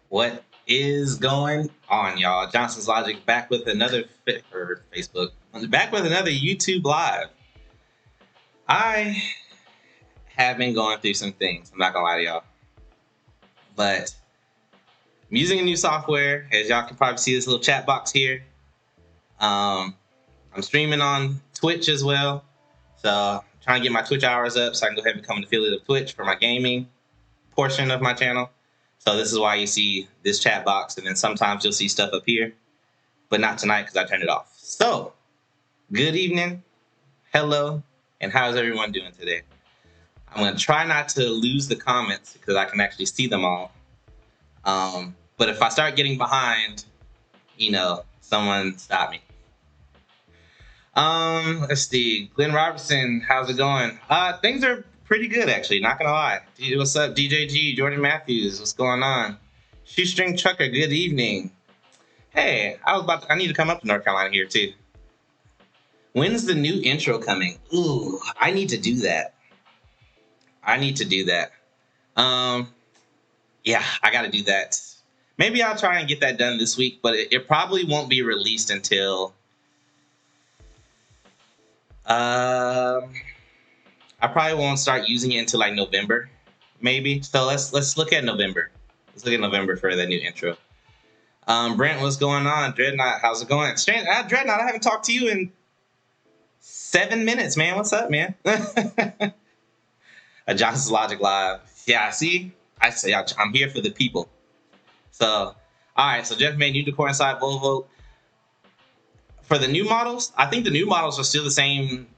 What is going on, y'all? Johnson's Logic back with another Facebook, back with another YouTube live. I have been going through some things. I'm not gonna lie to y'all, but I'm using a new software. As y'all can probably see this little chat box here. I'm streaming on Twitch as well, so I'm trying to get my Twitch hours up so I can go ahead and become an affiliate of Twitch for my gaming portion of my channel. So this is why you see this chat box, and then sometimes you'll see stuff up here, but not tonight because I turned it off. So, good evening, hello, and how's everyone doing today? I'm going to try not to lose the comments because I can actually see them all. But if I start getting behind, you know, someone stop me. Let's see. Glenn Robertson, how's it going? Things are pretty good, actually, not gonna lie. What's up, DJG, Jordan Matthews, what's going on? Shoestring Trucker, good evening. Hey, I need to come up to North Carolina here, too. When's the new intro coming? Ooh, I need to do that. Yeah, I gotta do that. Maybe I'll try and get that done this week, but it probably won't be released until... I probably won't start using it until like November, maybe. So let's look at November. Let's look at November for the new intro. Brent, what's going on? Dreadnought, how's it going? Dreadnought, I haven't talked to you in 7 minutes, man. What's up, man? Johnson's Logic.live. Yeah, see, I say I'm here for the people. So, all right. So Jeff made new decor inside Volvo. For the new models, I think the new models are still the same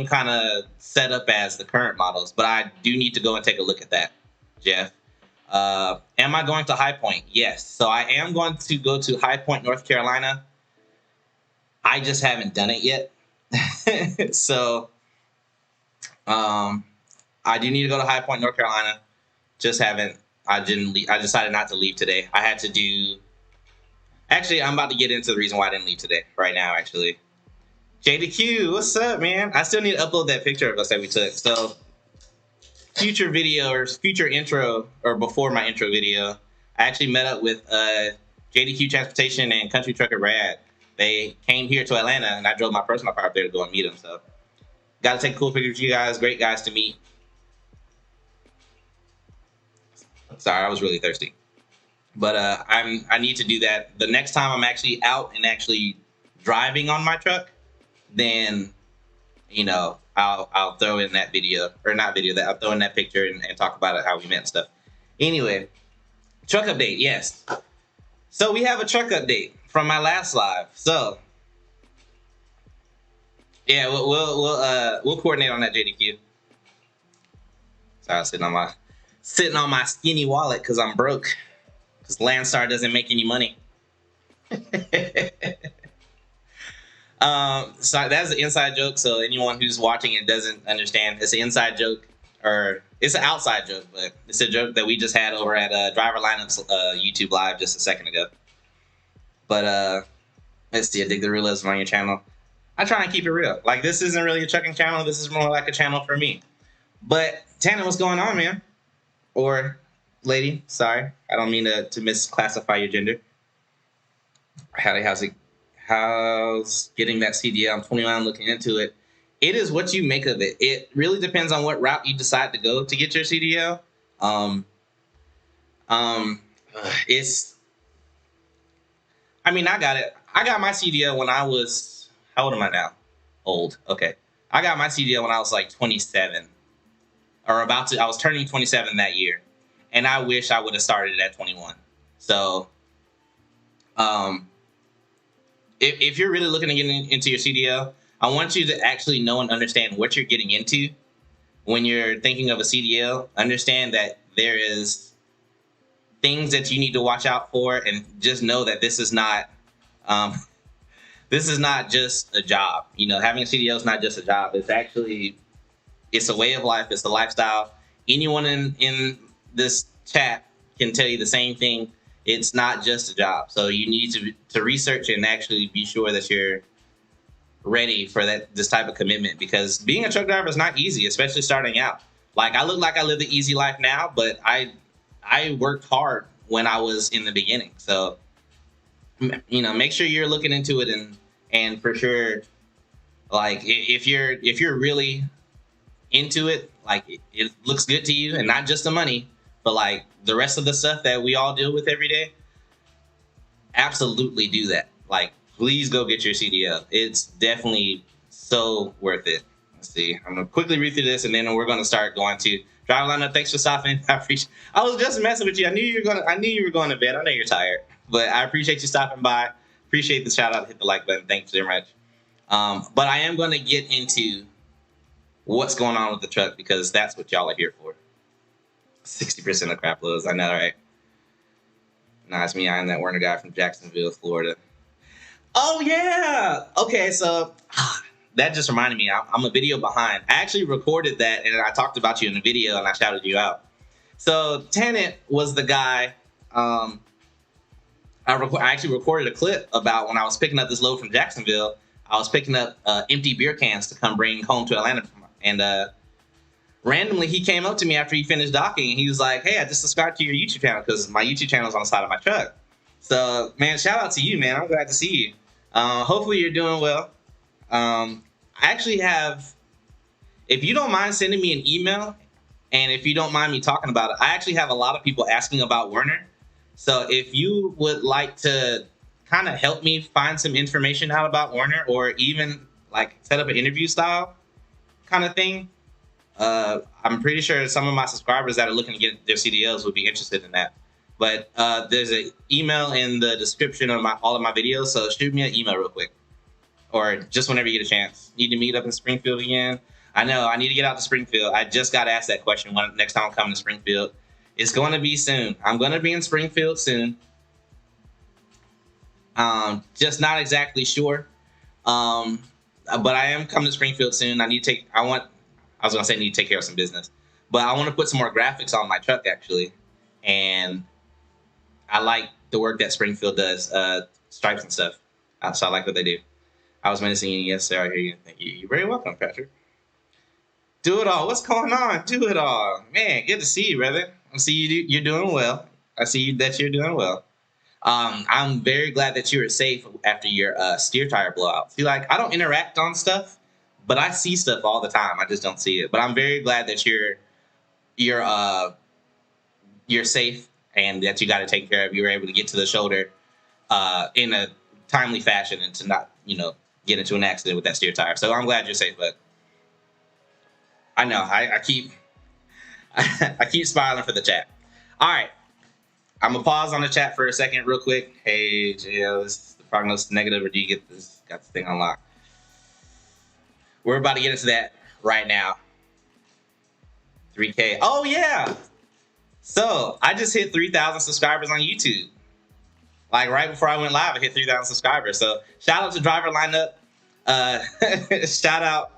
kind of setup as the current models, but I do need to go and take a look at that, Jeff. Am I going to High Point? Yes. So I am going to go to High Point, North Carolina. I just haven't done it yet. So I do need to go to High Point, North Carolina. Just haven't. I decided not to leave today. I had to do... Actually, I'm about to get into the reason why I didn't leave today, right now, actually. JDQ, what's up, man? I still need to upload that picture of us that we took. So, future video or future intro, or before my intro video, I actually met up with JDQ Transportation and Country Trucker Brad. They came here to Atlanta, and I drove my personal car up there to go and meet them. So, got to take a cool picture with you guys. Great guys to meet. Sorry, I was really thirsty. But I need to do that. The next time I'm actually out and actually driving on my truck, then, you know, I'll throw in that video, or not video, that I'll throw in that picture and talk about it, how we met and stuff. Anyway, truck update, yes. So we have a truck update from my last live. So yeah, we'll coordinate on that, JDQ. Sorry, I'm sitting on my skinny wallet because I'm broke. Because Landstar doesn't make any money. So that's an inside joke. So anyone who's watching it doesn't understand. It's an inside joke, or it's an outside joke, but it's a joke that we just had over at Driver Lineups YouTube live just a second ago. But let's see. I dig the realism on your channel. I try and keep it real. Like, this isn't really a trucking channel. This is more like a channel for me. But Tanner, what's going on, man? Or lady, sorry, I don't mean to misclassify your gender. How's getting that CDL? I'm 21, looking into it. It is what you make of it. It really depends on what route you decide to go to get your CDL. It's, I mean, I got it. I got my CDL when I was, how old am I now? Old, okay. I got my CDL when I was like 27, or I was turning 27 that year. And I wish I would have started at 21. So, if you're really looking to get into your CDL, I want you to actually know and understand what you're getting into when you're thinking of a CDL. Understand that there is things that you need to watch out for, and just know that this is not just a job. You know, having a CDL is not just a job. It's a way of life. It's a lifestyle. Anyone in this chat can tell you the same thing. It's not just a job. So you need to research and actually be sure that you're ready for this type of commitment, because being a truck driver is not easy, especially starting out. Like, I look like I live the easy life now, but I worked hard when I was in the beginning. So, you know, make sure you're looking into it, and for sure, like if you're really into it, like it looks good to you, and not just the money, but like the rest of the stuff that we all deal with every day, absolutely do that. Like, please go get your CDL. It's definitely so worth it. Let's see. I'm gonna quickly read through this, and then we're gonna start going to driver lineup. Thanks for stopping. I appreciate. I was just messing with you. I knew you were going to bed. I know you're tired, but I appreciate you stopping by. Appreciate the shout out. Hit the like button. Thanks very much. But I am going to get into what's going on with the truck, because that's what y'all are here for. 60% of crap loads. I know, right? Nah, it's me. I am that Werner guy from Jacksonville, Florida. Oh, yeah. Okay, so that just reminded me. I'm a video behind. I actually recorded that, and I talked about you in the video, and I shouted you out. So Tennant was the guy. I actually recorded a clip about when I was picking up this load from Jacksonville. I was picking up empty beer cans to come bring home to Atlanta. And randomly, he came up to me after he finished docking, and he was like, "Hey, I just subscribed to your YouTube channel," because my YouTube channel is on the side of my truck. So, man, shout out to you, man. I'm glad to see you. Hopefully you're doing well. I actually have, if you don't mind sending me an email, and if you don't mind me talking about it, I actually have a lot of people asking about Werner. So if you would like to kind of help me find some information out about Werner, or even like set up an interview style kind of thing, I'm pretty sure some of my subscribers that are looking to get their CDLs would be interested in that. But there's an email in the description of all of my videos, so shoot me an email real quick, or just whenever you get a chance. Need to meet up in Springfield again? I know, I need to get out to Springfield. I just got asked that question next time I'm coming to Springfield. It's going to be soon. I'm going to be in Springfield soon. Just not exactly sure. But I am coming to Springfield soon. I was going to say need to take care of some business. But I want to put some more graphics on my truck, actually. And I like the work that Springfield does, stripes and stuff. So I like what they do. I was menacing you. Yes, sir. I hear you. Thank you. You're very welcome, Patrick. Do it all. What's going on? Do it all. Man, good to see you, brother. I see you're doing well. I see that you're doing well. I'm very glad that you were safe after your steer tire blowout. See, like, I don't interact on stuff, but I see stuff all the time. I just don't see it. But I'm very glad that you're safe, and that you got it taken care of. You were able to get to the shoulder in a timely fashion, and to not, get into an accident with that steer tire. So I'm glad you're safe, but I know I keep I keep smiling for the chat. All right, I'm gonna pause on the chat for a second, real quick. Hey, JL, is the prognosis negative, or do you got this thing unlocked? We're about to get into that right now. 3K. Oh yeah. So I just hit 3,000 subscribers on YouTube. Like right before I went live, I hit 3,000 subscribers. So shout out to Driver Lineup. Shout out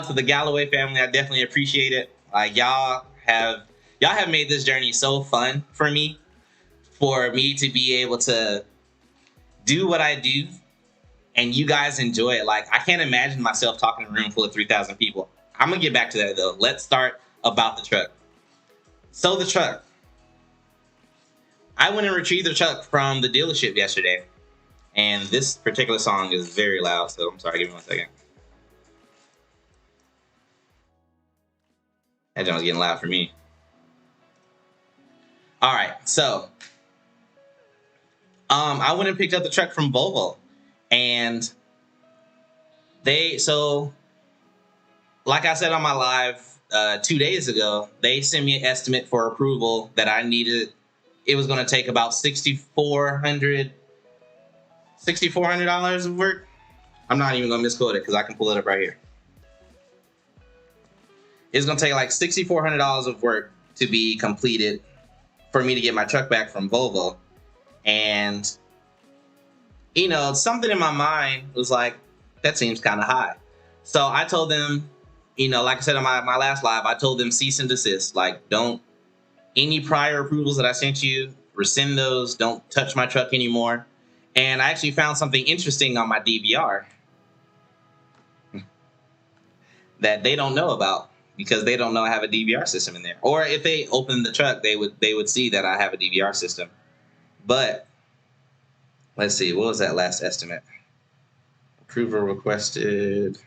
to the Galloway family. I definitely appreciate it. Like y'all have made this journey so fun for me to be able to do what I do, and you guys enjoy it. Like, I can't imagine myself talking to a room full of 3,000 people. I'm gonna get back to that though. Let's start about the truck. So the truck. I went and retrieved the truck from the dealership yesterday, and this particular song is very loud, so I'm sorry, give me 1 second. That joint's getting loud for me. All right, so I went and picked up the truck from Volvo, and like I said on my live 2 days ago, they sent me an estimate for approval that I needed. It was going to take about $6,400 of work. I'm not even going to misquote it because I can pull it up right here. It's going to take like $6,400 of work to be completed for me to get my truck back from Volvo. And, something in my mind was like, that seems kind of high. So I told them, like I said on my last live, I told them cease and desist. Like, any prior approvals that I sent you, rescind those. Don't touch my truck anymore. And I actually found something interesting on my DVR that they don't know about. because they don't know I have a DVR system in there. Or if they open the truck, they would see that I have a DVR system. But let's see, what was that last estimate? Approval requested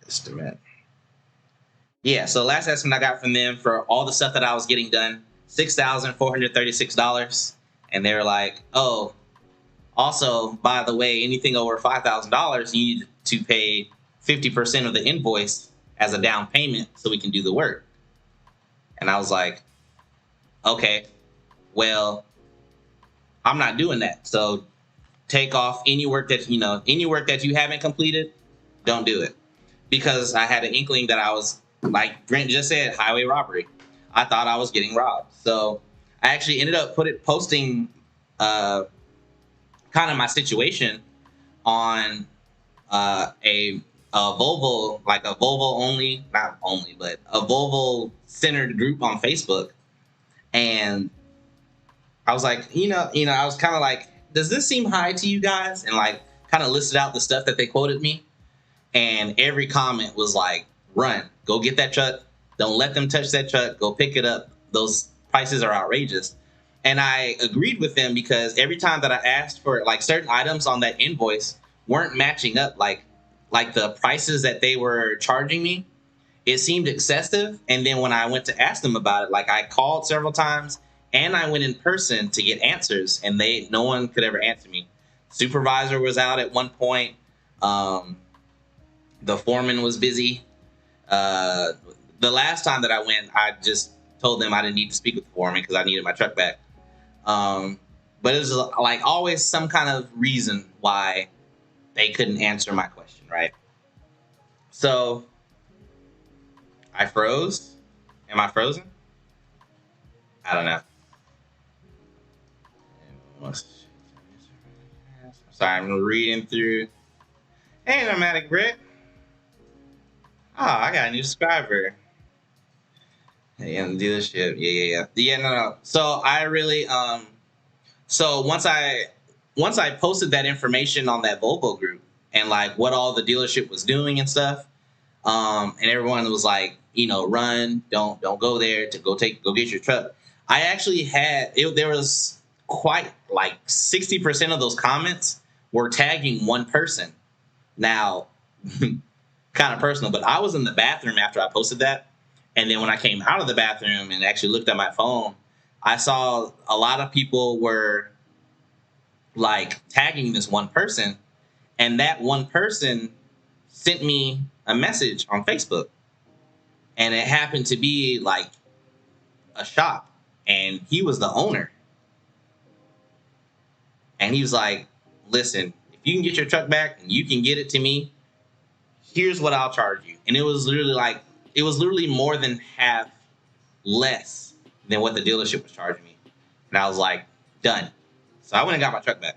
estimate. Yeah, so last estimate I got from them for all the stuff that I was getting done, $6,436. And they were like, oh, also, by the way, anything over $5,000, you need to pay 50% of the invoice as a down payment so we can do the work. And I was like, okay, well, I'm not doing that. So take off any work that, any work that you haven't completed, don't do it. Because I had an inkling that I was, like Brent just said, highway robbery. I thought I was getting robbed. So I actually ended up posting kind of my situation on a Volvo, like a Volvo only, not only, but a Volvo centered group on Facebook. And I was like, I was kind of like, does this seem high to you guys? And like kind of listed out the stuff that they quoted me. And every comment was like, run, go get that truck. Don't let them touch that truck. Go pick it up. Those prices are outrageous. And I agreed with them because every time that I asked for like certain items on that invoice weren't matching up, like the prices that they were charging me, it seemed excessive. And then when I went to ask them about it, like I called several times and I went in person to get answers, and no one could ever answer me. Supervisor was out at one point. The foreman was busy. The last time that I went, I just told them I didn't need to speak with the foreman because I needed my truck back. But it was like always some kind of reason why they couldn't answer my question, right? So I froze. Am I frozen? I don't know. Sorry, I'm reading through. Hey, Nomadic Brit. Oh, I got a new subscriber. Hey, in the dealership. Yeah, no. So I really, so once I posted that information on that Volvo group and like what all the dealership was doing and stuff, and everyone was like, run, don't go there, to go get your truck. I actually there was quite like 60% of those comments were tagging one person. Now, kind of personal, but I was in the bathroom after I posted that. And then when I came out of the bathroom and actually looked at my phone, I saw a lot of people were like tagging this one person. And that one person sent me a message on Facebook. And it happened to be like a shop. And he was the owner. And he was like, listen, if you can get your truck back and you can get it to me, here's what I'll charge you. And it was literally more than half less than what the dealership was charging me. And I was like, done. So I went and got my truck back.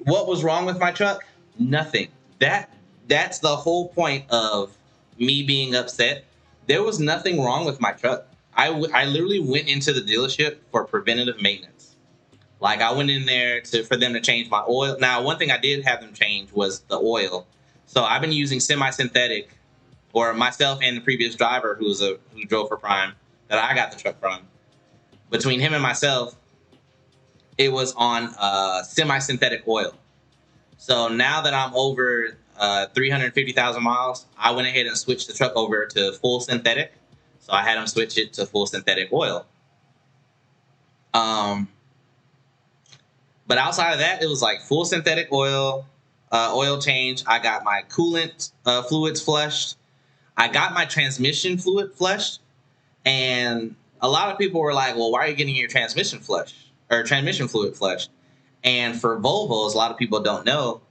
What was wrong with my truck? Nothing. That's the whole point of me being upset. There was nothing wrong with my truck. I literally went into the dealership for preventative maintenance. Like I went in there for them to change my oil. Now, one thing I did have them change was the oil. So I've been using semi-synthetic, or myself and the previous driver who drove for Prime that I got the truck from. Between him and myself, it was on semi-synthetic oil. So now that I'm over 350,000 miles, I went ahead and switched the truck over to full synthetic. So I had him switch it to full synthetic oil. But outside of that, it was like full synthetic oil, oil change. I got my coolant fluids flushed. I got my transmission fluid flushed. And a lot of people were like, well, why are you getting your transmission fluid flushed? And for Volvos, a lot of people don't know,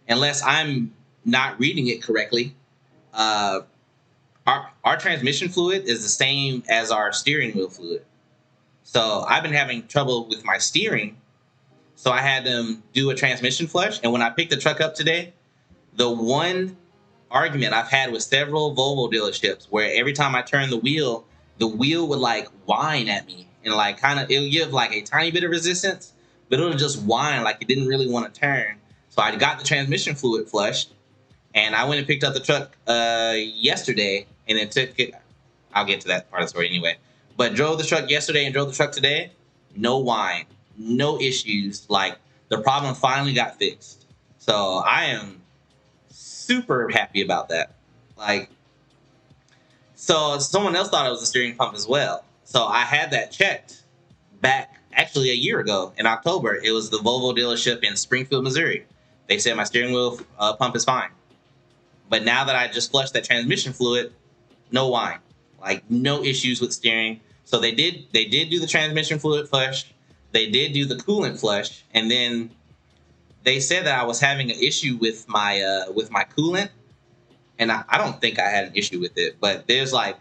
unless I'm not reading it correctly, our transmission fluid is the same as our steering wheel fluid. So I've been having trouble with my steering. So I had them do a transmission flush. And when I picked the truck up today, the one argument I've had with several Volvo dealerships where every time I turn the wheel would like whine at me and like it'll give like a tiny bit of resistance, but it'll just whine like it didn't really want to turn. So I got the transmission fluid flushed And I went and picked up the truck yesterday, and it took it. I'll get to that part of the story anyway. But drove the truck yesterday and drove the truck today. No whine, no issues. Like, the problem finally got fixed. So I am super happy about that. Like, so someone else thought it was a steering pump as well. So I had that checked back actually a year ago in October. It was the Volvo dealership in Springfield, Missouri. They said my steering wheel pump is fine. But now that I just flushed that transmission fluid, no whine. Like, no issues with steering. So they did do the transmission fluid flush. They did do the coolant flush, and then they said that I was having an issue with my coolant, and I don't think I had an issue with it. But there's like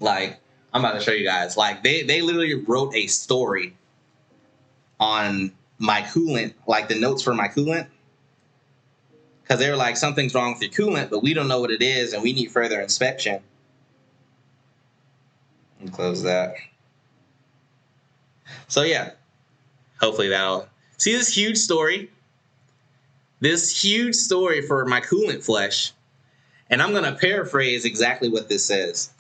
I'm about to show you guys. Like, they literally wrote a story on my coolant, like the notes for my coolant, because they were like, something's wrong with your coolant, but we don't know what it is, and we need further inspection. And close that. So yeah, hopefully that'll see this huge story. This huge story for my coolant flush, and I'm gonna paraphrase exactly what this says.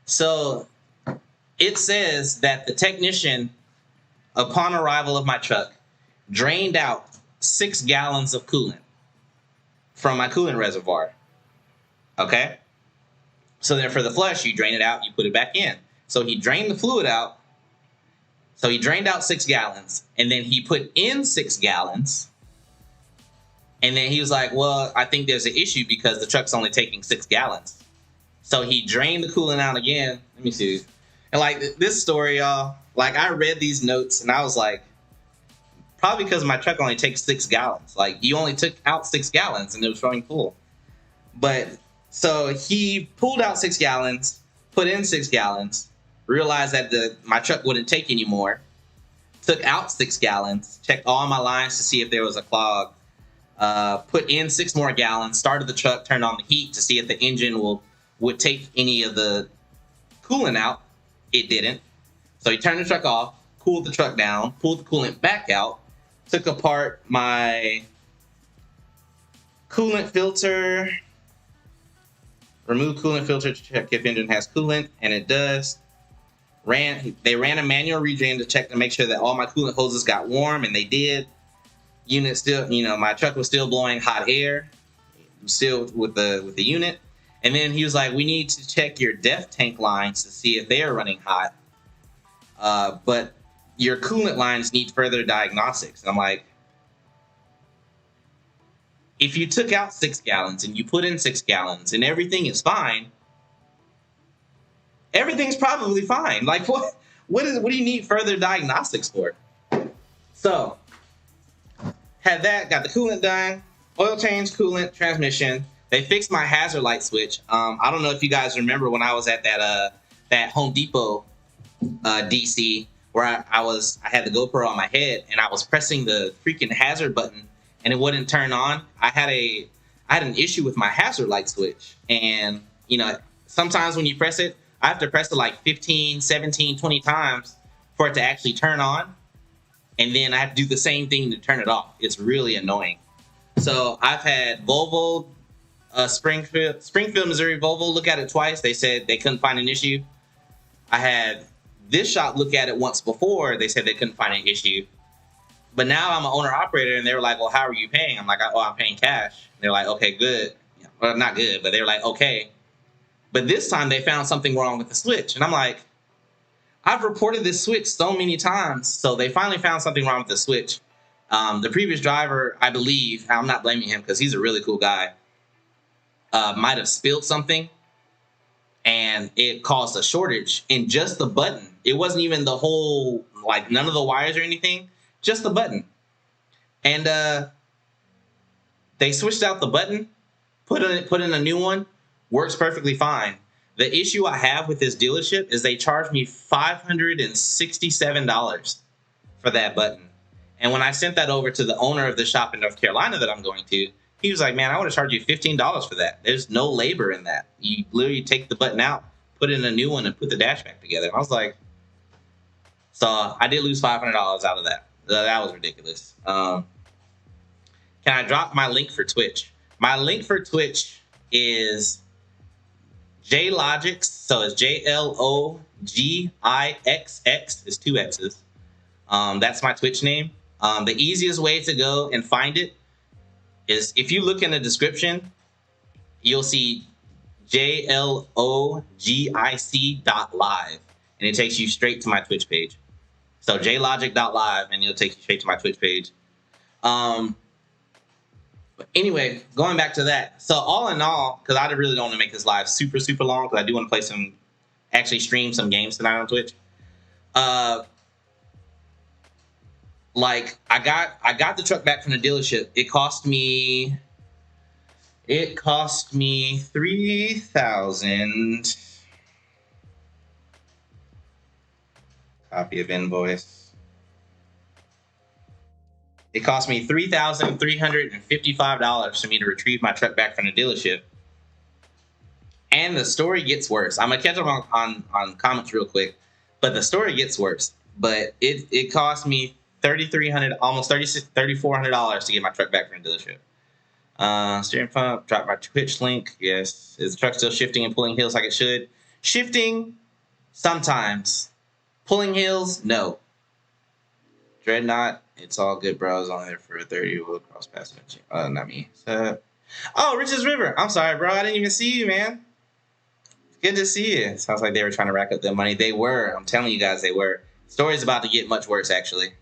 So it says that the technician, upon arrival of my truck, drained out 6 gallons of coolant from my coolant reservoir. Okay? So then for the flush, you drain it out, you put it back in. So he drained the fluid out. So he drained out 6 gallons, and then he put in 6 gallons. And then he was like, well, I think there's an issue because the truck's only taking 6 gallons. So he drained the coolant out again. Let me see. And like this story, y'all, like I read these notes and I was like, probably because my truck only takes 6 gallons. Like, you only took out 6 gallons and it was running full. But so he pulled out 6 gallons, put in 6 gallons, realized that my truck wouldn't take anymore, took out 6 gallons, checked all my lines to see if there was a clog, put in 6 more gallons, started the truck, turned on the heat to see if the engine would take any of the coolant out. It didn't. So he turned the truck off, cooled the truck down, pulled the coolant back out, took apart my coolant filter, removed coolant filter to check if engine has coolant, and it does. They ran a manual redrain to check to make sure that all my coolant hoses got warm, and they did. Unit still, my truck was still blowing hot air, still with the unit. And then he was like, we need to check your def tank lines to see if they are running hot. But your coolant lines need further diagnostics. And I'm like, if you took out 6 gallons and you put in 6 gallons and everything is fine, everything's probably fine. Like, what do you need further diagnostics for? So, had that, got the coolant done, oil change, coolant, transmission. They fixed my hazard light switch. I don't know if you guys remember when I was at that Home Depot DC where I had the GoPro on my head and I was pressing the freaking hazard button and it wouldn't turn on. I had an issue with my hazard light switch, and sometimes when you press it, I have to press it like 15, 17, 20 times for it to actually turn on, and then I have to do the same thing to turn it off. It's really annoying. So I've had Volvo, Springfield, Missouri Volvo look at it twice. They said they couldn't find an issue. I had this shop look at it once before. They said they couldn't find an issue. But now I'm an owner-operator, and they were like, well, how are you paying? I'm like, oh, I'm paying cash. They're like, okay, good. Well, not good, but they were like, okay. But this time they found something wrong with the switch. And I'm like, I've reported this switch so many times. So they finally found something wrong with the switch. The previous driver, I believe, I'm not blaming him because he's a really cool guy, might have spilled something, and it caused a shortage in just the button. It wasn't even the whole, like, none of the wires or anything, just the button. And they switched out the button, put in a new one, works perfectly fine. The issue I have with this dealership is they charged me $567 for that button. And when I sent that over to the owner of the shop in North Carolina that I'm going to, he was like, man, I want to charge you $15 for that. There's no labor in that. You literally take the button out, put in a new one, and put the dash back together. And I was like, so I did lose $500 out of that. That was ridiculous. Can I drop my link for Twitch? My link for Twitch is JLogix, so it's JLogixX, it's 2 X's. That's my Twitch name. The easiest way to go and find it is if you look in the description, you'll see JLogixYT.live, and it takes you straight to my Twitch page. So JLogicLive, and it'll take you straight to my Twitch page. But anyway, going back to that. So all in all, because I really don't want to make this live super, super long, because I do want to play actually stream some games tonight on Twitch. Like I got the truck back from the dealership. It cost me $3,000. Copy of invoice. It cost me $3,355 for me to retrieve my truck back from the dealership. And the story gets worse. I'm gonna catch up on comments real quick, but the story gets worse. But it cost me $3,300, almost $3,400 to get my truck back from the dealership. Steering pump, drop my Twitch link. Yes. Is the truck still shifting and pulling hills like it should? Shifting sometimes. Pulling hills, no. Dreadnought, it's all good, bro. I was only there for 30. We'll cross past it. Not me. Oh, Rich's River. I'm sorry, bro. I didn't even see you, man. It's good to see you. Sounds like they were trying to rack up their money. They were. I'm telling you guys, they were. Story's about to get much worse, actually.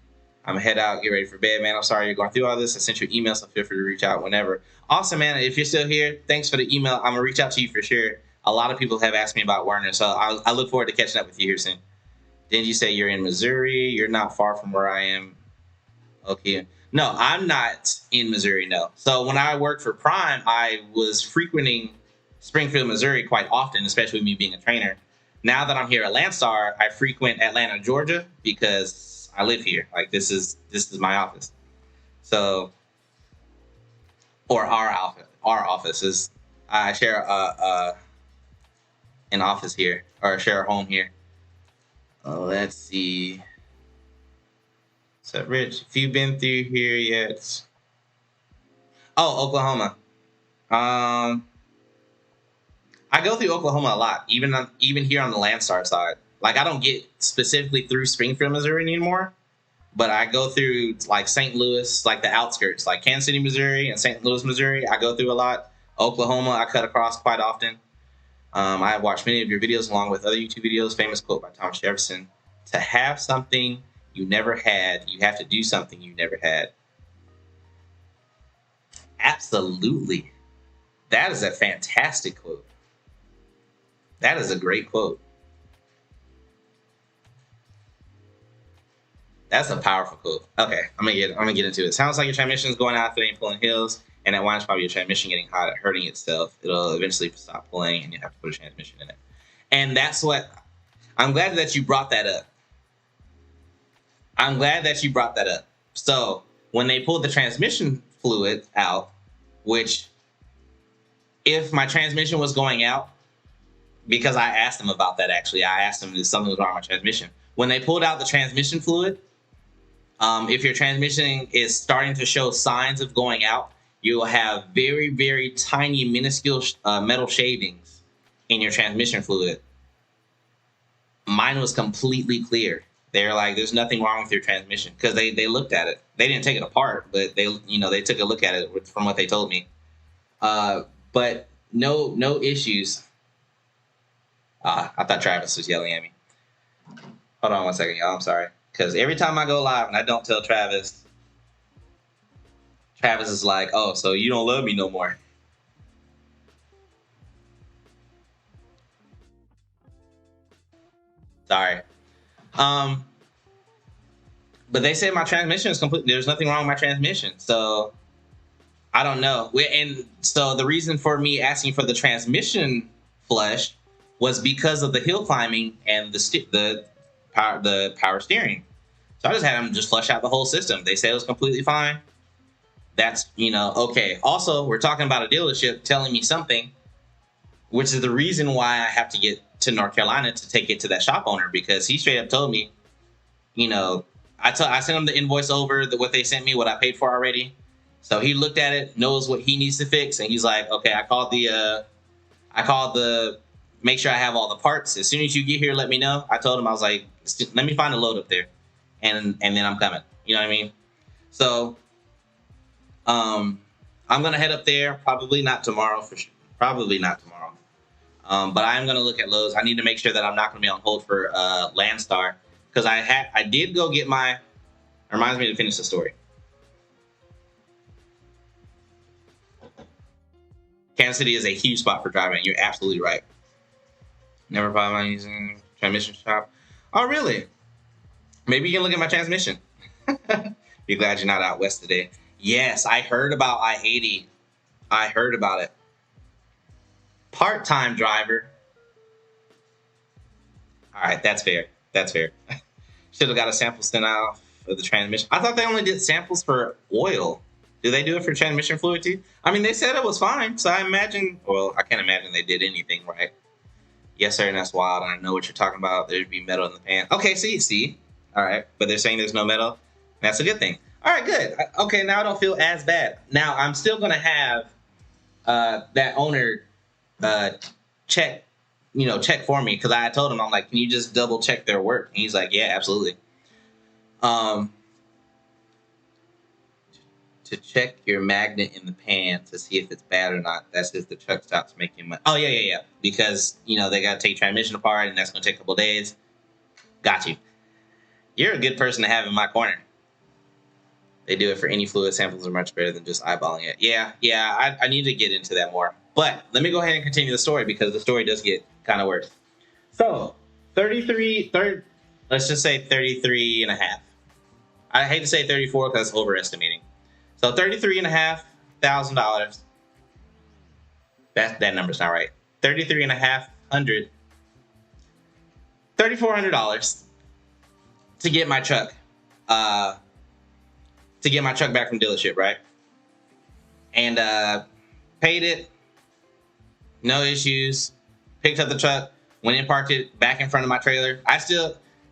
I'm gonna head out, get ready for bed, man. I'm sorry you're going through all this. I sent you an email, so feel free to reach out whenever. Awesome, man. If you're still here, thanks for the email. I'm gonna reach out to you for sure. A lot of people have asked me about Werner, so I look forward to catching up with you here soon. Didn't you say you're in Missouri? You're not far from where I am. Okay. No, I'm not in Missouri, no. So when I worked for Prime, I was frequenting Springfield, Missouri quite often, especially me being a trainer. Now that I'm here at Landstar, I frequent Atlanta, Georgia, because I live here. Like this is my office. So, or our office is, I share an office here, or share a home here. Let's see. What's up, Rich? If you've been through here yet? Oh, Oklahoma. I go through Oklahoma a lot, even here on the Landstar side. Like I don't get specifically through Springfield, Missouri anymore, but I go through like St. Louis, like the outskirts, like Kansas City, Missouri, and St. Louis, Missouri. I go through a lot. Oklahoma, I cut across quite often. I have watched many of your videos along with other YouTube videos. Famous quote by Thomas Jefferson: "To have something you never had, you have to do something you never had." Absolutely. That is a fantastic quote. That is a great quote. That's a powerful quote. Okay, I'm gonna get into it. Sounds like your transmission is going out if it ain't pulling hills, and that wine's probably your transmission getting hot and hurting itself. It'll eventually stop pulling, and you have to put a transmission in it. And that's what I'm glad that you brought that up. I'm glad that you brought that up. So when they pulled the transmission fluid out, which if my transmission was going out, because I asked them about that actually, I asked them if something was wrong with my transmission. When they pulled out the transmission fluid, if your transmission is starting to show signs of going out, you will have very, very tiny, minuscule metal shavings in your transmission fluid. Mine was completely clear. They're like, there's nothing wrong with your transmission, because they looked at it. They didn't take it apart, but they took a look at it from what they told me. But no issues. I thought Travis was yelling at me. Hold on one second, y'all. I'm sorry. Because every time I go live and I don't tell Travis, Travis is like, "Oh, so you don't love me no more." Sorry. But they say my transmission is complete. There's nothing wrong with my transmission. So I don't know. And so the reason for me asking for the transmission flush was because of the hill climbing and the power steering. So I just had them just flush out the whole system. They said it was completely fine. That's, okay. Also, we're talking about a dealership telling me something, which is the reason why I have to get to North Carolina to take it to that shop owner, because he straight up told me, I sent him the invoice over, what they sent me, what I paid for already. So he looked at it, knows what he needs to fix, and he's like, okay, I called the make sure I have all the parts. As soon as you get here, let me know. I told him, I was like, let me find a load up there, and then I'm coming. You know what I mean? So I'm gonna head up there. Probably not tomorrow for sure. Probably not tomorrow. But I am gonna look at loads. I need to make sure that I'm not gonna be on hold for Landstar, because I did go get my. Reminds me to finish the story. Kansas City is a huge spot for driving. You're absolutely right. Never problem on using transmission shop. Oh, really? Maybe you can look at my transmission. Be glad you're not out west today. Yes, I heard about I-80. I heard about it. Part-time driver. All right, that's fair. That's fair. Should have got a sample sent out for the transmission. I thought they only did samples for oil. Do they do it for transmission fluid too? I mean, they said it was fine, so I imagine. Well, I can't imagine they did anything right. Yes, sir, and that's wild. I know what you're talking about. There'd be metal in the pan. Okay, see. All right, but they're saying there's no metal. That's a good thing. All right, good. Okay, now I don't feel as bad. Now I'm still gonna have that owner check for me, because I told him, I'm like, can you just double check their work? And he's like, yeah, absolutely. To check your magnet in the pan to see if it's bad or not. That's if the truck stops making money. Oh, yeah. Because, they got to take transmission apart, and that's going to take a couple days. Got you. You're a good person to have in my corner. They do it for any fluid samples are much better than just eyeballing it. Yeah, I need to get into that more. But let me go ahead and continue the story, because the story does get kind of worse. So, let's just say 33 and a half. I hate to say 34 because it's overestimating. So $33,500. That number's not right. $3,400 to get my truck. To get my truck back from dealership, right? And paid it. No issues. Picked up the truck. Went and parked it back in front of my trailer.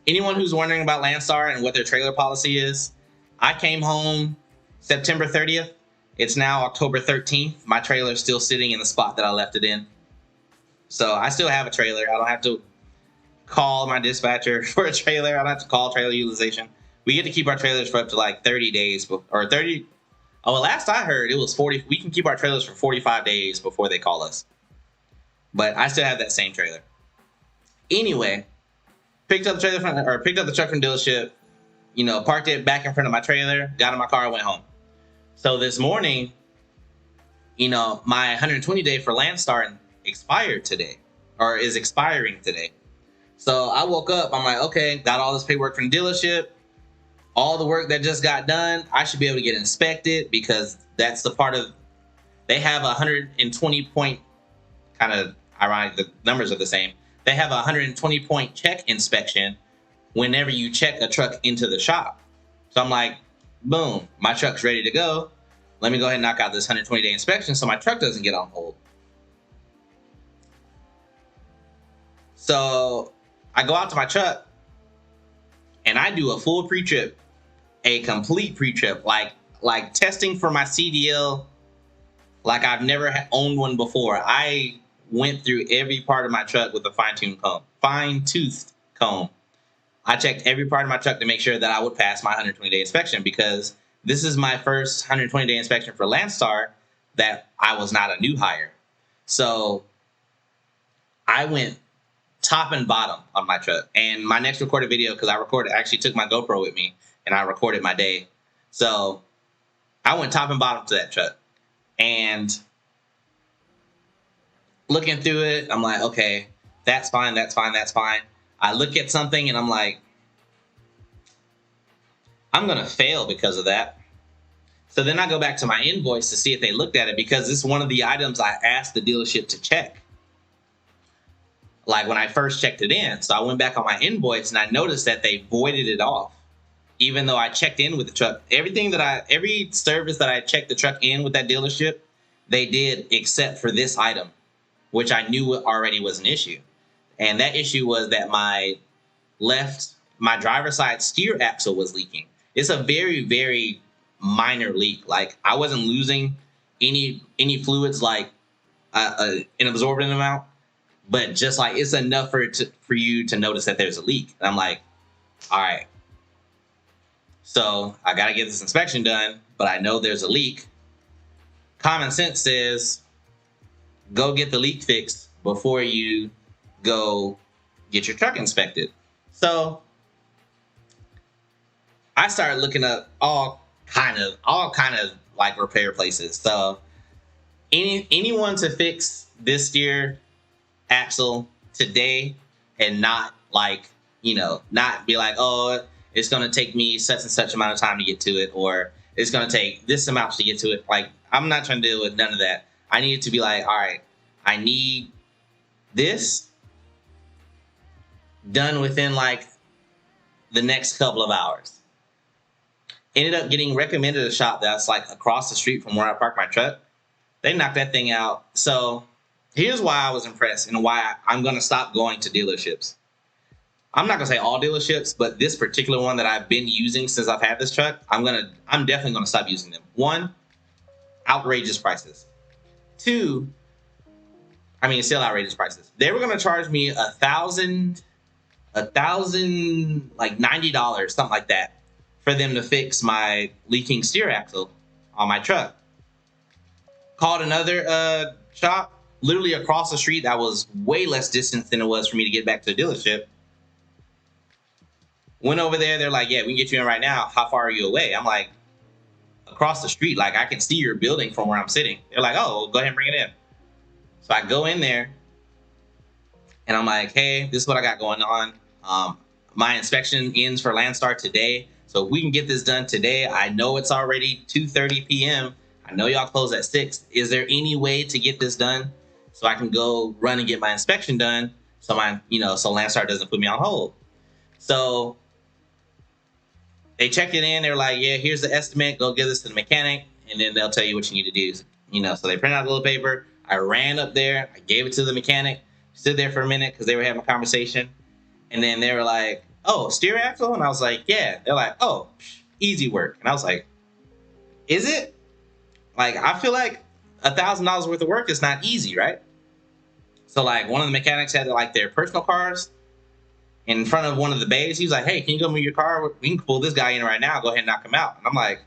Anyone who's wondering about Landstar and what their trailer policy is, I came home September 30th. It's now October 13th. My trailer is still sitting in the spot that I left it in. So I still have a trailer. I don't have to call my dispatcher for a trailer. I don't have to call trailer utilization. We get to keep our trailers for up to like 30 days or 30. Oh, well, last I heard it was 40. We can keep our trailers for 45 days before they call us. But I still have that same trailer. Anyway, picked up the truck from dealership, parked it back in front of my trailer, got in my car, went home. So this morning, my 120-day for Landstar expired today, or is expiring today. So I woke up, I'm like, okay, got all this paperwork from the dealership, all the work that just got done, I should be able to get inspected, because that's the part of, they have 120 point, kind of ironic, the numbers are the same. They have a 120 point check inspection whenever you check a truck into the shop. So I'm like, boom, my truck's ready to go. Let me go ahead and knock out this 120-day inspection so my truck doesn't get on hold. So I go out to my truck and I do a full pre-trip, a complete pre-trip, like testing for my CDL like I've never owned one before. I went through every part of my truck with a fine-toothed comb. I checked every part of my truck to make sure that I would pass my 120-day inspection, because this is my first 120-day inspection for Landstar that I was not a new hire. So I went top and bottom on my truck. And my next recorded video, because I actually took my GoPro with me and I recorded my day. So I went top and bottom to that truck. And looking through it, I'm like, okay, that's fine. I look at something and I'm like, I'm going to fail because of that. So then I go back to my invoice to see if they looked at it, because this is one of the items I asked the dealership to check, like when I first checked it in. So I went back on my invoice and I noticed that they voided it off, even though I checked in with the truck. Every service that I checked the truck in with that dealership, they did, except for this item, which I knew already was an issue. And that issue was that my driver's side steer axle was leaking. It's a very, very minor leak. Like I wasn't losing any fluids like an absorbent amount, but just like it's enough for you to notice that there's a leak. And I'm like, all right, so I got to get this inspection done, but I know there's a leak. Common sense says go get the leak fixed before you go get your truck inspected. So I started looking up all kind of like repair places. So anyone to fix this steer axle today and not like, not be like, oh, it's going to take me such and such amount of time to get to it, or it's going to take this amount to get to it. Like, I'm not trying to deal with none of that. I need it to be like, all right, I need this done within like the next couple of hours. Ended up getting recommended a shop that's like across the street from where I park my truck. They knocked that thing out. So here's why I was impressed and why I'm going to stop going to dealerships. I'm not going to say all dealerships, but this particular one that I've been using since I've had this truck, I'm definitely going to stop using them. One, outrageous prices. Two, still outrageous prices. They were going to charge me $1,000, like $90, something like that, for them to fix my leaking steer axle on my truck. Called another shop literally across the street that was way less distance than it was for me to get back to the dealership. Went over there. They're like, yeah, we can get you in right now. How far are you away? I'm like, across the street. Like, I can see your building from where I'm sitting. They're like, oh, go ahead and bring it in. So I go in there and I'm like, hey, this is what I got going on. My inspection ends for Landstar today. So if we can get this done today, I know it's already 2:30 p.m. I know y'all close at 6. Is there any way to get this done so I can go run and get my inspection done so so Landstar doesn't put me on hold? So they checked it in. They're like, yeah, here's the estimate. Go give this to the mechanic, and then they'll tell you what you need to do. So they print out a little paper. I ran up there. I gave it to the mechanic. Stood there for a minute because they were having a conversation. And then they were like, oh, steer axle? And I was like, yeah. They're like, oh, easy work. And I was like, is it? Like, I feel like $1,000 worth of work is not easy, right? So, like, one of the mechanics had, like, their personal cars in front of one of the bays. He was like, hey, can you go move your car? We can pull this guy in right now. Go ahead and knock him out. And I'm like,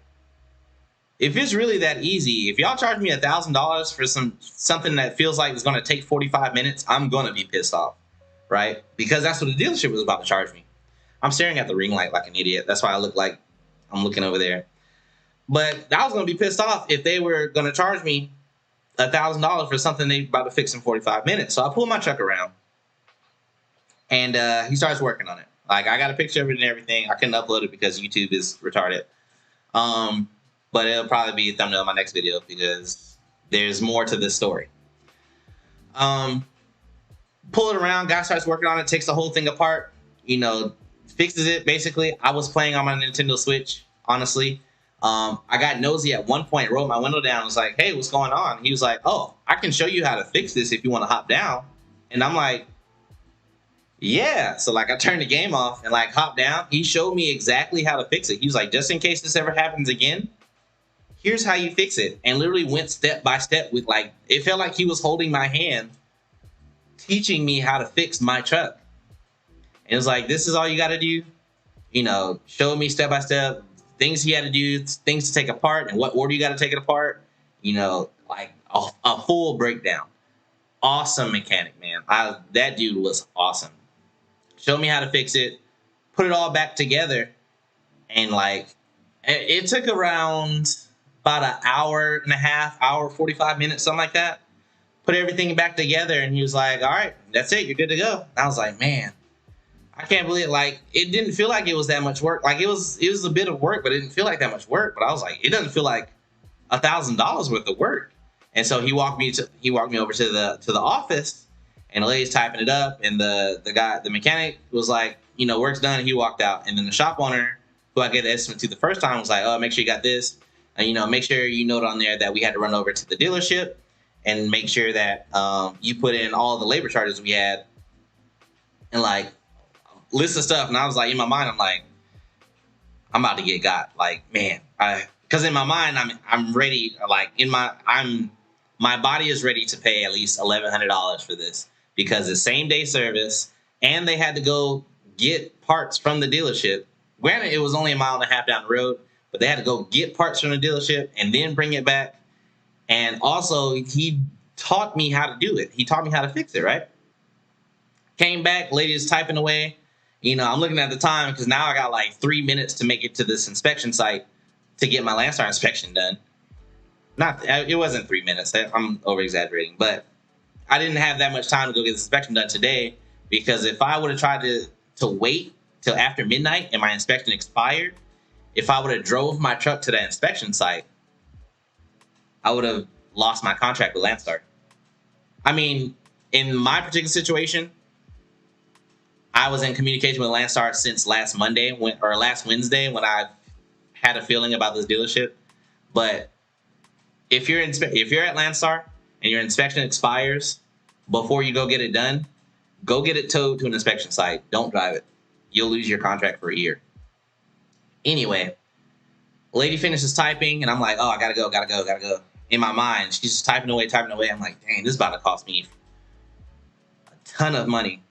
if it's really that easy, if y'all charge me $1,000 for something that feels like it's going to take 45 minutes, I'm going to be pissed off, right? Because that's what the dealership was about to charge me. I'm staring at the ring light like an idiot. That's why I look like I'm looking over there. But I was going to be pissed off if they were going to charge me $1,000 for something they about to fix in 45 minutes. So I pull my truck around, and he starts working on it. Like, I got a picture of it and everything. I couldn't upload it because YouTube is retarded. But it'll probably be a thumbnail of my next video because there's more to this story. Pull it around. Guy starts working on it. Takes the whole thing apart. Fixes it. Basically, I was playing on my Nintendo Switch, honestly. I got nosy at one point, rolled my window down, was like, hey, what's going on? He was like, oh, I can show you how to fix this if you want to hop down. And I'm like, yeah. So, like, I turned the game off and, like, hopped down. He showed me exactly how to fix it. He was like, just in case this ever happens again, here's how you fix it. And literally went step by step with, like, it felt like he was holding my hand, teaching me how to fix my truck. And it was like, this is all you got to do. Showed me step by step things he had to do, things to take apart, and what order you got to take it apart. Like a full breakdown. Awesome mechanic, man. That dude was awesome. Showed me how to fix it, put it all back together, and like it took around about an hour and a half, hour 45 minutes, something like that. Put everything back together, and he was like, all right, that's it, you're good to go. And I was like, man, I can't believe it. Like, it didn't feel like it was that much work. Like, it was a bit of work, but it didn't feel like that much work. But I was like, it doesn't feel like $1,000 worth of work. And so he walked me over to the office, and the lady's typing it up, and the mechanic was like, work's done, and he walked out. And then the shop owner, who I gave the estimate to the first time, was like, oh, make sure you got this, and make sure you note on there that we had to run over to the dealership and make sure that you put in all the labor charges we had, and like list of stuff. And I was like, in my mind, I'm like, I'm about to get got. Like, man, because in my mind I'm ready. Like my body is ready to pay at least $1,100 for this because it's same day service, and they had to go get parts from the dealership. Granted, it was only a mile and a half down the road, but they had to go get parts from the dealership and then bring it back. And also, he taught me how to do it. He taught me how to fix it, right? Came back, lady is typing away. You know, I'm looking at the time because now I got like 3 minutes to make it to this inspection site to get my Landstar inspection done. It wasn't 3 minutes. I'm over exaggerating, but I didn't have that much time to go get the inspection done today, because if I would have tried to wait till after midnight and my inspection expired, if I would have drove my truck to that inspection site, I would have lost my contract with Landstar. I mean, in my particular situation, I was in communication with Landstar since last Wednesday when I had a feeling about this dealership. But if you're at Landstar and your inspection expires before you go get it done, go get it towed to an inspection site. Don't drive it. You'll lose your contract for a year. Anyway, lady finishes typing, and I'm like, oh, I gotta go. In my mind, she's just typing away. I'm like, dang, this is about to cost me a ton of money.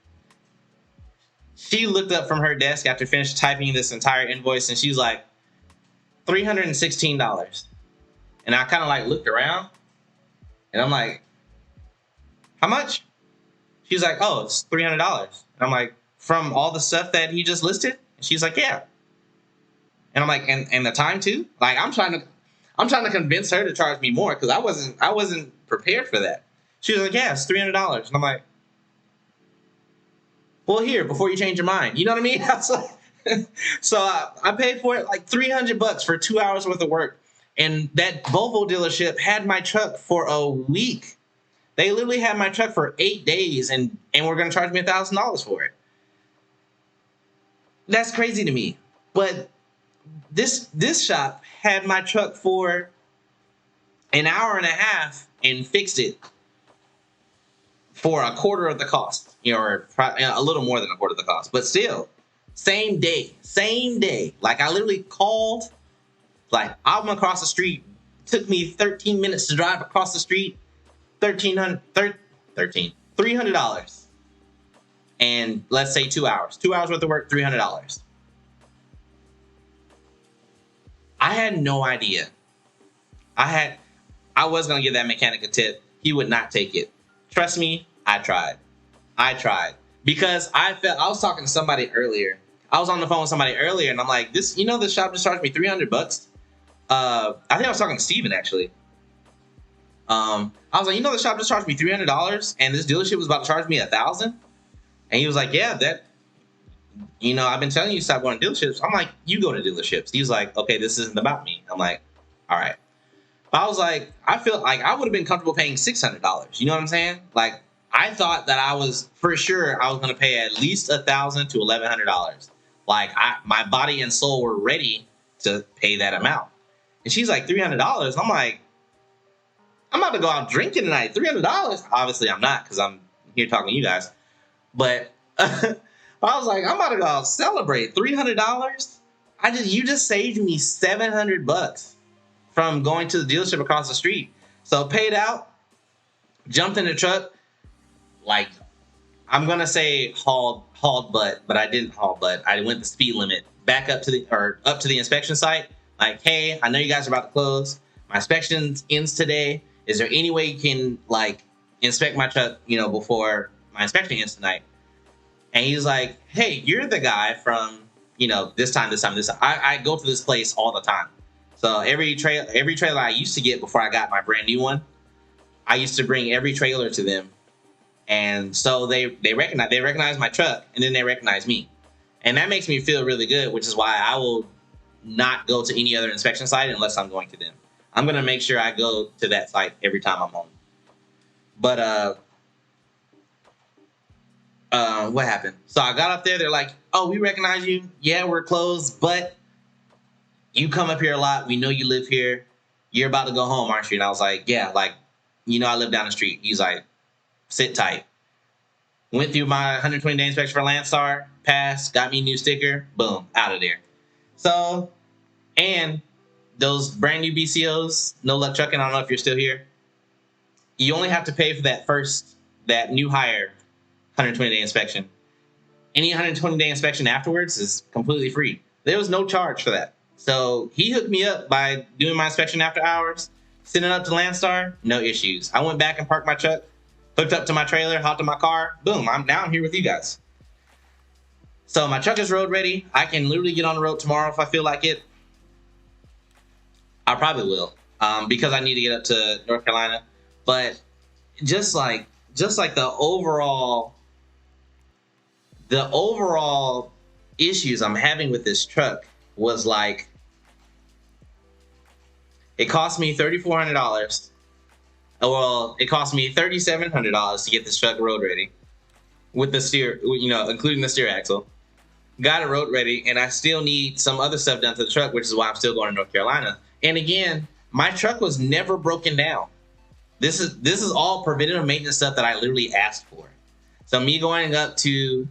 She looked up from her desk after finished typing this entire invoice, and she's like, $316. And I kind of like looked around, and I'm like, how much? She's like, oh, it's $300. And I'm like, from all the stuff that he just listed? And she's like, yeah. And I'm like, and the time too? Like, I'm trying to convince her to charge me more, because I wasn't prepared for that. She was like, yeah, it's $300. And I'm like, well, here, before you change your mind. You know what I mean? So I paid for it like $300 for 2 hours worth of work. And that Volvo dealership had my truck for a week. They literally had my truck for 8 days, and were going to charge me $1,000 for it. That's crazy to me. But this shop had my truck for an hour and a half and fixed it for a quarter of the cost, or a little more than a quarter of the cost. But still, same day. Like, I literally called. Like, I'm across the street. Took me 13 minutes to drive across the street. $300. And let's say 2 hours. 2 hours worth of work, $300. I had no idea. I was going to give that mechanic a tip. He would not take it. Trust me, I tried. Because I was talking to somebody earlier. I was on the phone with somebody earlier, and I'm like, this shop just charged me $300. I think I was talking to Steven, actually. I was like, the shop just charged me $300, and this dealership was about to charge me $1,000. And he was like, yeah, I've been telling you to stop going to dealerships. I'm like, you go to dealerships. He was like, okay, this isn't about me. I'm like, all right. But I was like, I feel like I would have been comfortable paying $600. You know what I'm saying? Like, I thought that I was going to pay at least $1,000 to $1,100. Like, my body and soul were ready to pay that amount. And she's like, $300. I'm like, I'm about to go out drinking tonight. $300? Obviously, I'm not, because I'm here talking to you guys. But I was like, I'm about to go out celebrate. $300? You just saved me $700 from going to the dealership across the street. So paid out, jumped in the truck, like, I'm gonna say hauled butt, but I didn't haul butt. I went the speed limit back up to the inspection site. Like, hey, I know you guys are about to close. My inspection ends today. Is there any way you can, like, inspect my truck, before my inspection ends tonight? And he's like, hey, you're the guy from, this time. I go to this place all the time. So every trailer I used to get before I got my brand new one, I used to bring every trailer to them. And so they recognize my truck, and then they recognize me. And that makes me feel really good, which is why I will not go to any other inspection site unless I'm going to them. I'm going to make sure I go to that site every time I'm home. But what happened? So I got up there. They're like, oh, we recognize you. Yeah, we're closed, but you come up here a lot. We know you live here. You're about to go home, aren't you? And I was like, yeah, like, I live down the street. He's like, sit tight. Went through my 120-day inspection for Landstar, passed, got me a new sticker, boom, out of there. So, and those brand new BCOs, No Luck Trucking, I don't know if you're still here. You only have to pay for that new hire 120-day inspection. Any 120-day inspection afterwards is completely free. There was no charge for that. So he hooked me up by doing my inspection after hours, sending it up to Landstar, no issues. I went back and parked my truck, hooked up to my trailer, hopped in my car, boom, I'm here with you guys. So my truck is road ready. I can literally get on the road tomorrow if I feel like it. I probably will, because I need to get up to North Carolina. But just like the overall issues I'm having with this truck was like, it cost me $3,400. Well, it cost me $3,700 to get this truck road ready with the steer, including the steer axle. Got it road ready, and I still need some other stuff done to the truck, which is why I'm still going to North Carolina. And again, my truck was never broken down. This is all preventative maintenance stuff that I literally asked for. So me going up to,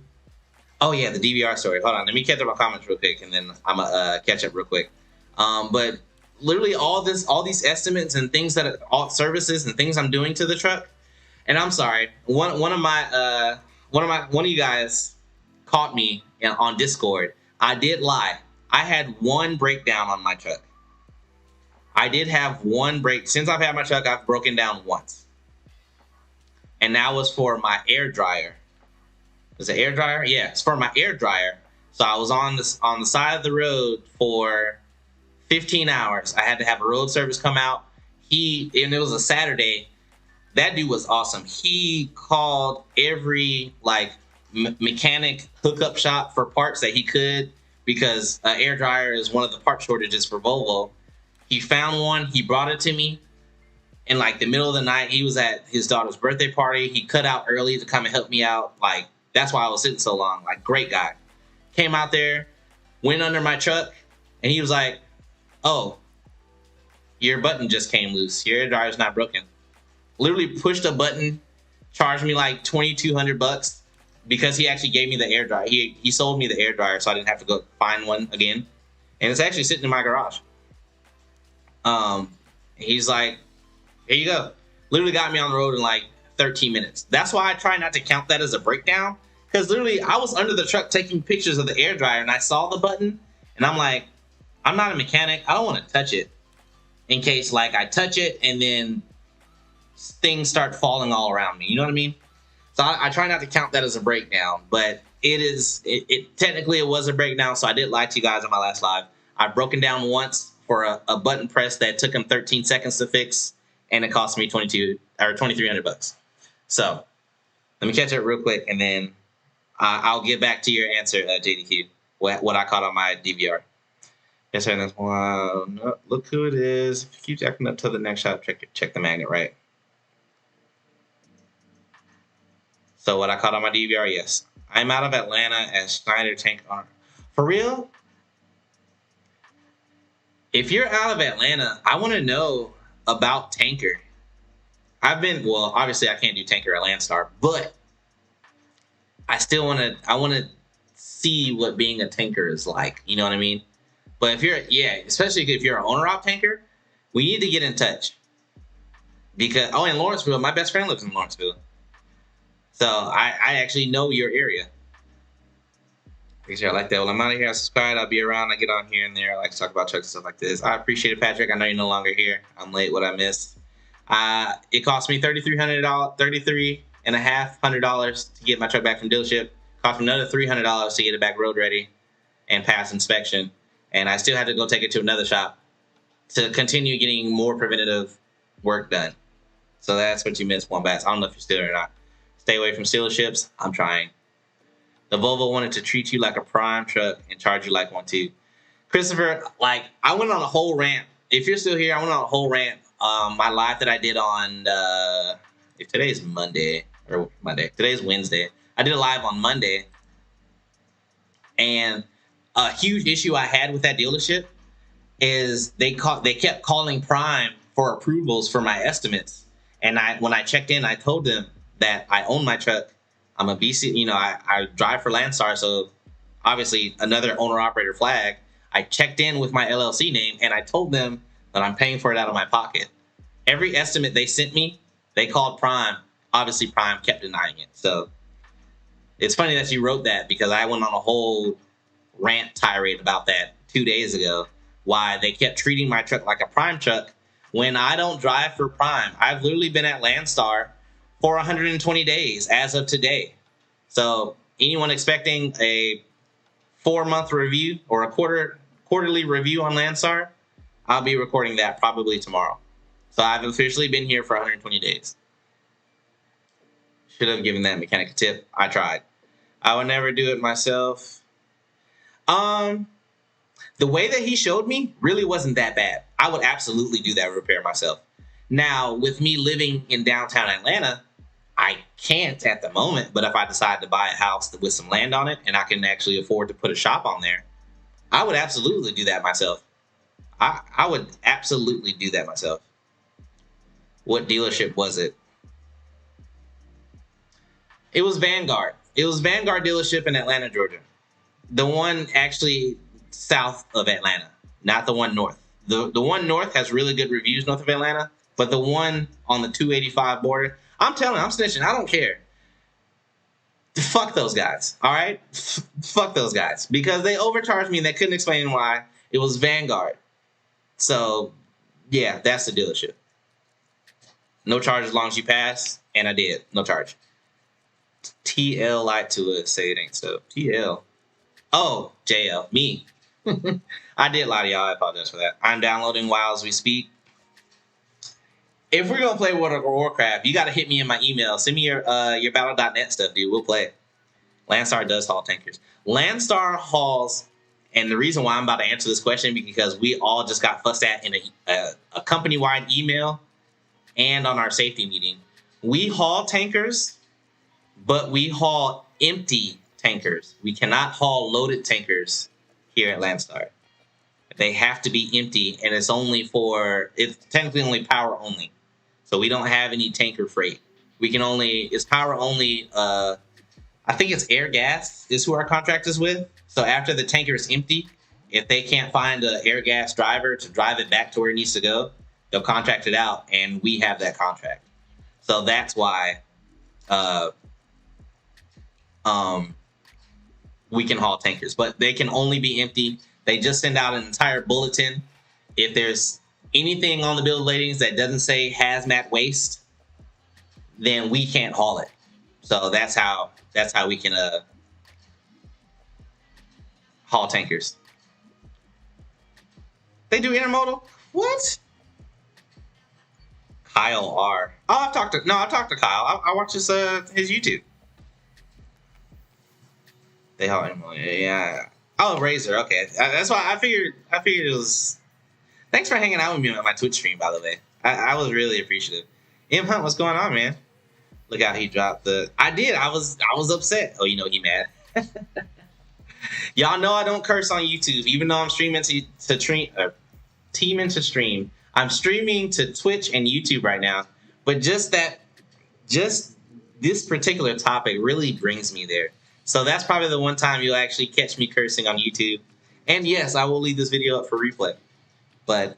oh yeah, the DVR story. Hold on, let me catch up my comments real quick, and then I'm gonna catch up real quick. But literally all these estimates and things all services and things I'm doing to the truck. And I'm sorry, one of you guys caught me on Discord. I did lie. I had one breakdown on my truck. I did have one break. Since I've had my truck, I've broken down once. And that was for my air dryer. Was it air dryer? Yeah, it's for my air dryer. So I was on the side of the road for 15 hours. I had to have a road service come out. And it was a Saturday. That dude was awesome. He called every mechanic hookup shop for parts that he could, because air dryer is one of the part shortages for Volvo. He found one. He brought it to me in the middle of the night. He was at his daughter's birthday party. He cut out early to come and help me out. That's why I was sitting so long. Great guy. Came out there, went under my truck, and he was like, "Oh, your button just came loose. Your air dryer's not broken." Literally pushed a button, charged me $2,200 because he actually gave me the air dryer. He sold me the air dryer, so I didn't have to go find one again. And it's actually sitting in my garage. He's like, "Here you go." Literally got me on the road in 13 minutes. That's why I try not to count that as a breakdown, because literally I was under the truck taking pictures of the air dryer and I saw the button and I'm like, I'm not a mechanic. I don't want to touch it in case I touch it and then things start falling all around me. You know what I mean? So I try not to count that as a breakdown, but technically it was a breakdown. So I did lie to you guys on my last live. I've broken down once for a button press that took him 13 seconds to fix, and it cost me $2,300. So let me catch up real quick, and then I'll get back to your answer, JDQ, what I caught on my DVR. Yes, sir. That's wow. No, look who it is. If you keep acting up to the next shot, check the magnet, right? So what I caught on my DVR, yes. I'm out of Atlanta as Schneider Tank Arm. For real? If you're out of Atlanta, I want to know about Tanker. Obviously I can't do Tanker at Landstar, but I still want to see what being a tanker is like. You know what I mean? But especially if you're an owner-op tanker, we need to get in touch. Because, in Lawrenceville, my best friend lives in Lawrenceville. So I actually know your area. I like that. Well, I'm out of here. I subscribe. I'll be around. I get on here and there. I like to talk about trucks and stuff like this. I appreciate it, Patrick. I know you're no longer here. I'm late. What I missed. It cost me $3,300 to get my truck back from dealership. Cost me another $300 to get it back road ready and pass inspection. And I still had to go take it to another shop to continue getting more preventative work done. So that's what you missed, Wombats. I don't know if you're still or not. Stay away from dealerships. I'm trying. The Volvo wanted to treat you like a prime truck and charge you like one too. Christopher, I went on a whole rant. If you're still here, I went on a whole rant. My live that I did on, if today's today's Wednesday. I did a live on Monday. And a huge issue I had with that dealership is they kept calling Prime for approvals for my estimates. And when I checked in, I told them that I own my truck. I'm a BC, I drive for Landstar, so obviously another owner-operator flag. I checked in with my LLC name and I told them that I'm paying for it out of my pocket. Every estimate they sent me, they called Prime. Obviously, Prime kept denying it. So it's funny that you wrote that, because I went on a whole rant tirade about that 2 days ago, why they kept treating my truck like a Prime truck when I don't drive for Prime. I've literally been at Landstar for 120 days as of today. So anyone expecting a 4-month review or a quarterly review on Landstar, I'll be recording that probably tomorrow. So I've officially been here for 120 days. Should have given that mechanic a tip. I tried. I would never do it myself. The way that he showed me really wasn't that bad. I would absolutely do that repair myself. Now, with me living in downtown Atlanta, I can't at the moment, but if I decide to buy a house with some land on it and I can actually afford to put a shop on there, I would absolutely do that myself. I would absolutely do that myself. What dealership was it? It was Vanguard. It was Vanguard dealership in Atlanta, Georgia. The one actually south of Atlanta, not the one north. The one north has really good reviews north of Atlanta, but the one on the 285 border, I'm telling you, I'm snitching. I don't care. Fuck those guys, all right? Fuck those guys, because they overcharged me and they couldn't explain why. It was Vanguard. So, yeah, that's the dealership. No charge as long as you pass, and I did. No charge. TL lied to us, say it ain't so. TL. Oh, JL, me. I did lie to y'all. I apologize for that. I'm downloading while as we speak. If we're gonna play World of Warcraft, you gotta hit me in my email. Send me your Battle.net stuff, dude. We'll play. Landstar does haul tankers. Landstar hauls, and the reason why I'm about to answer this question is because we all just got fussed at in a company-wide email and on our safety meeting. We haul tankers, but we haul empty tankers. We cannot haul loaded tankers here at Landstar. They have to be empty, and it's technically only power only. So we don't have any tanker freight. It's power only. I think it's Air Gas is who our contract is with. So after the tanker is empty, if they can't find an Air Gas driver to drive it back to where it needs to go, they'll contract it out, and we have that contract. So that's why we can haul tankers, but they can only be empty. They just send out an entire bulletin. If there's anything on the bill of ladings that doesn't say hazmat waste, then we can't haul it. So that's how we can haul tankers. They do intermodal? What? Kyle R. Oh, I've talked to Kyle. I watch his YouTube. They haul intermodal. Yeah. Oh, Razor. Okay, that's why I figured it was. Thanks for hanging out with me on my Twitch stream, by the way. I was really appreciative. M Hunt, what's going on, man? Look how he dropped the. I did. I was upset. Oh, he mad. Y'all know I don't curse on YouTube, even though I'm streaming to stream. I'm streaming to Twitch and YouTube right now, but just this particular topic really brings me there. So that's probably the one time you'll actually catch me cursing on YouTube. And yes, I will leave this video up for replay. But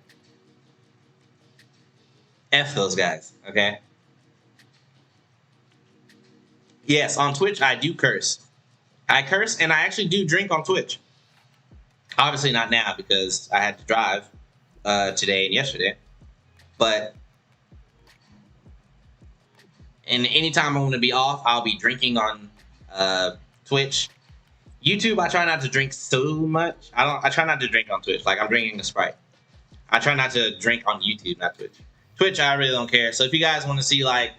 F those guys, okay? Yes, on Twitch, I do curse. I curse, and I actually do drink on Twitch. Obviously not now, because I had to drive today and yesterday. But anytime I'm going to be off, I'll be drinking on Twitch. YouTube, I try not to drink so much. I try not to drink on Twitch. Like, I'm drinking a Sprite. I try not to drink on YouTube, not Twitch. Twitch, I really don't care. So if you guys want to see, like,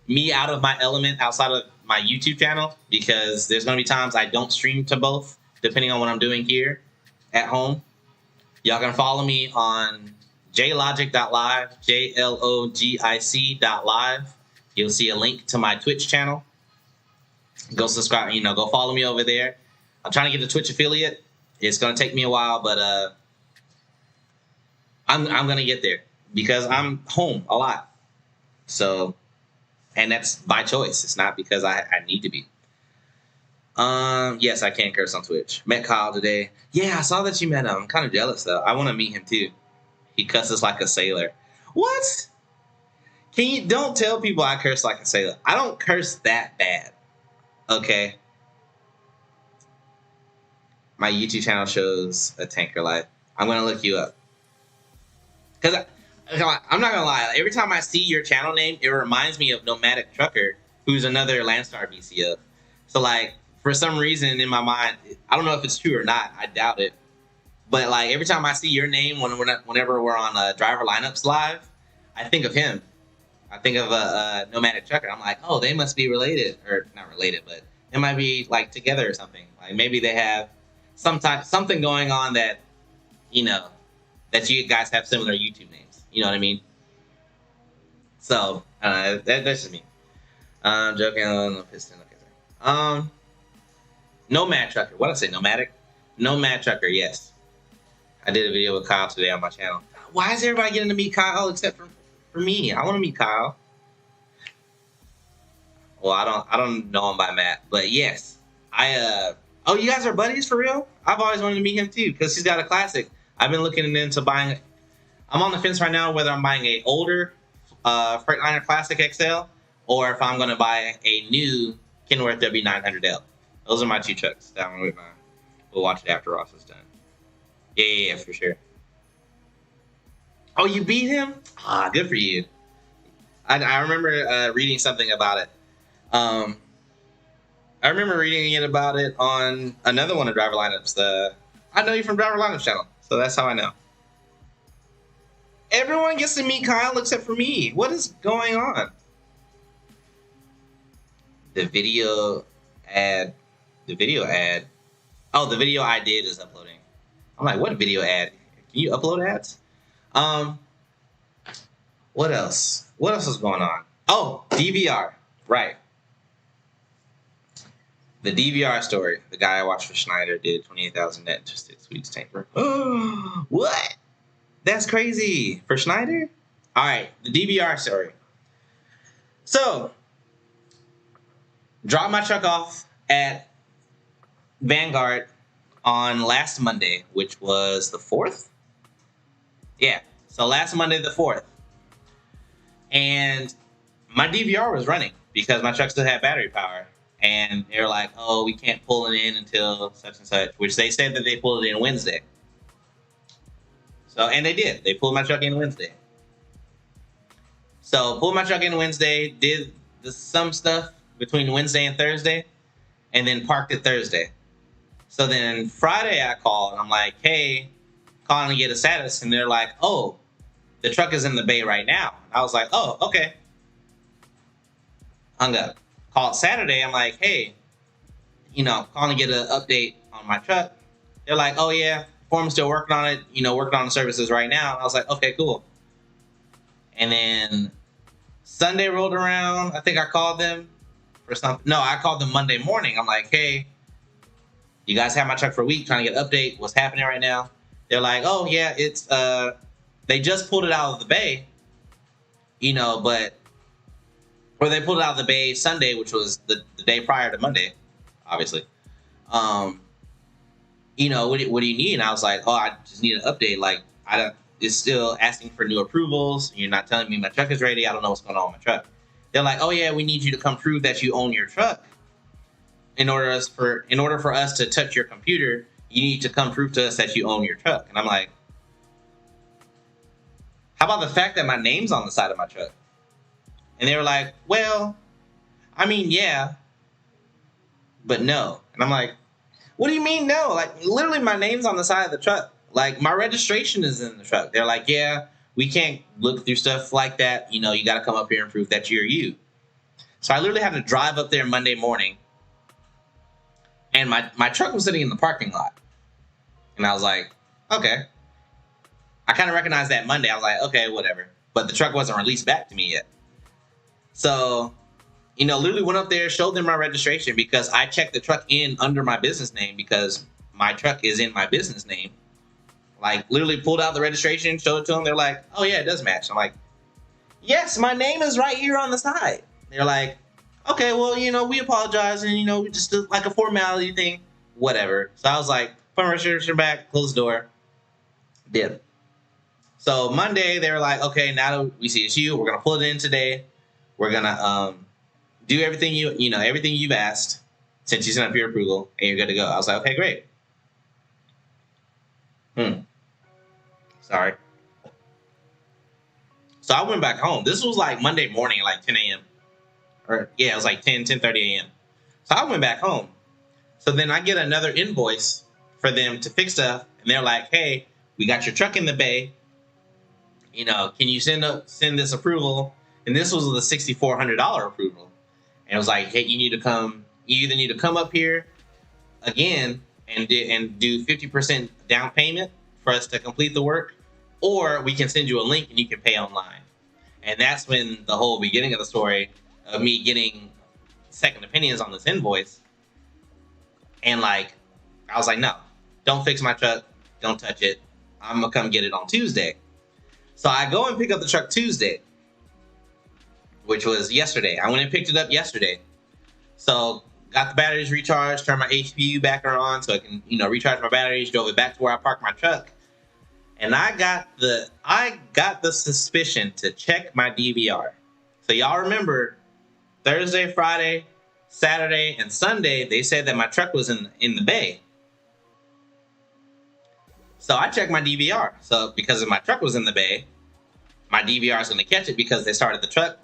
me out of my element outside of my YouTube channel, because there's going to be times I don't stream to both, depending on what I'm doing here at home, y'all can follow me on JLogix.live, JLOGIC.live. You'll see a link to my Twitch channel. Go subscribe, go follow me over there. I'm trying to get the Twitch affiliate. It's going to take me a while, but I'm going to get there because I'm home a lot. So, and that's by choice. It's not because I need to be. Yes, I can curse on Twitch. Met Kyle today. Yeah, I saw that you met him. I'm kind of jealous though. I want to meet him too. He cusses like a sailor. What? Don't tell people I curse like a sailor. I don't curse that bad. Okay. My YouTube channel shows a tanker life. I'm gonna look you up. Cause I'm not gonna lie. Every time I see your channel name, it reminds me of Nomadic Trucker, who's another Landstar BCF. So like, for some reason in my mind, I don't know if it's true or not. I doubt it. But like every time I see your name whenever we're on Driver Lineups Live, I think of him. I think of a Nomadic Trucker. I'm like, oh, they must be related, or not related, but they might be like together or something. Like maybe they have something going on that, you know, that you guys have similar YouTube names. You know what I mean? So that's just me. Joking on the piston. Okay, sorry. Nomad Trucker. What did I say? Nomadic? Nomad Trucker. Yes. I did a video with Kyle today on my channel. Why is everybody getting to meet Kyle except for me? I want to meet Kyle. Well, I don't know him by Matt, but yes, oh, you guys are buddies for real? I've always wanted to meet him too because he's got a classic. I've been looking into buying. I'm on the fence right now whether I'm buying a older Freightliner Classic XL or if I'm going to buy a new Kenworth W900L. Those are my two trucks. That one with mine. We'll watch it after Ross is done. Yeah, for sure. Oh, you beat him? Ah, good for you. I remember reading something about it. I remember reading it about it on another one of Driver Lineups. I know you from Driver Lineups channel, so that's how I know. Everyone gets to meet Kyle except for me. What is going on? The video ad. Oh, the video I did is uploading. I'm like, what video ad? Can you upload ads? What else? What else is going on? Oh, DVR. Right. The DVR story. The guy I watched for Schneider did 28,000 net in just 6 weeks. Tanker. What? That's crazy. For Schneider? All right. The DVR story. So, dropped my truck off at Vanguard on last Monday, which was the 4th. Yeah. So last Monday, the 4th. And my DVR was running because my truck still had battery power. And they were like, oh, we can't pull it in until such and such, which they said that they pulled it in Wednesday. So, and they did. They pulled my truck in Wednesday. So, pulled my truck in Wednesday, did some stuff between Wednesday and Thursday, and then parked it Thursday. So then Friday I called, and I'm like, hey, calling to get a status. And they're like, oh, the truck is in the bay right now. I was like, oh, okay. Hung up. Called Saturday. I'm like, hey, you know, calling to get an update on my truck. They're like, oh, yeah, foreman's still working on it, you know, working on the services right now. And I was like, okay, cool. And then Sunday rolled around. I think I called them for something. No, I called them Monday morning. I'm like, hey, you guys have my truck for a week, trying to get an update. What's happening right now? They're like, oh, yeah, it's, they just pulled it out of the bay, you know, but, or they pulled it out of the bay Sunday, which was the day prior to Monday, obviously. You know, what do you need? And I was like, oh, I just need an update. Like, it's still asking for new approvals. You're not telling me my truck is ready. I don't know what's going on with my truck. They're like, oh, yeah, we need you to come prove that you own your truck. In order for us to touch your computer, you need to come prove to us that you own your truck. And I'm like, how about the fact that my name's on the side of my truck? And they were like, well, I mean, yeah, but no. And I'm like, what do you mean no? Like, literally my name's on the side of the truck. Like, my registration is in the truck. They're like, yeah, we can't look through stuff like that. You know, you got to come up here and prove that you're you. So I literally had to drive up there Monday morning. And my truck was sitting in the parking lot. And I was like, okay. I kind of recognized that Monday. I was like, okay, whatever. But the truck wasn't released back to me yet. So, you know, literally went up there, showed them my registration because I checked the truck in under my business name because my truck is in my business name. Like, literally pulled out the registration, showed it to them. They're like, oh, yeah, it does match. I'm like, yes, my name is right here on the side. They're like, okay, well, we apologize, and we just did like a formality thing, whatever. So I was like, put my registration back, close the door, dip. So Monday they were like, okay, now that we see it's you, we're gonna pull it in today. We're gonna do everything everything you've asked since you sent up your approval, and you're good to go. I was like, okay, great. Sorry. So I went back home. This was like Monday morning at like 10 a.m. Or yeah, it was like 10:30 a.m. So I went back home. So then I get another invoice for them to fix stuff, and they're like, hey, we got your truck in the bay. Can you send this approval? And this was the $6,400 approval. And it was like, hey, you either need to come up here again and do 50% down payment for us to complete the work, or we can send you a link and you can pay online. And that's when the whole beginning of the story of me getting second opinions on this invoice. And like, I was like, no, don't fix my truck. Don't touch it. I'm going to come get it on Tuesday. So I go and pick up the truck Tuesday, which was yesterday. I went and picked it up yesterday. So got the batteries recharged, turned my HPU back on so I can, recharge my batteries, drove it back to where I parked my truck. And I got the suspicion to check my DVR. So y'all remember Thursday, Friday, Saturday, and Sunday, they said that my truck was in the bay. So I checked my DVR. So because if my truck was in the bay, my DVR is going to catch it because they started the truck.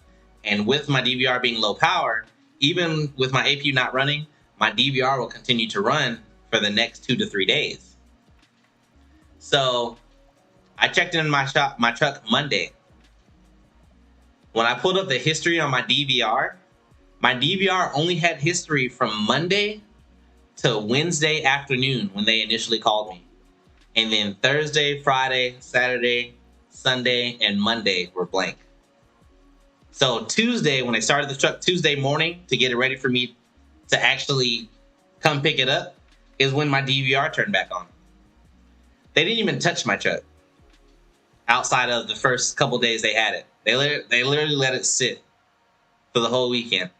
And with my DVR being low power, even with my APU not running, my DVR will continue to run for the next 2 to 3 days. So I checked in my truck Monday. When I pulled up the history on my DVR only had history from Monday to Wednesday afternoon when they initially called me. And then Thursday, Friday, Saturday, Sunday, and Monday were blank. So Tuesday, when they started the truck Tuesday morning to get it ready for me to actually come pick it up, is when my DVR turned back on. They didn't even touch my truck outside of the first couple days they had it. They literally let it sit for the whole weekend.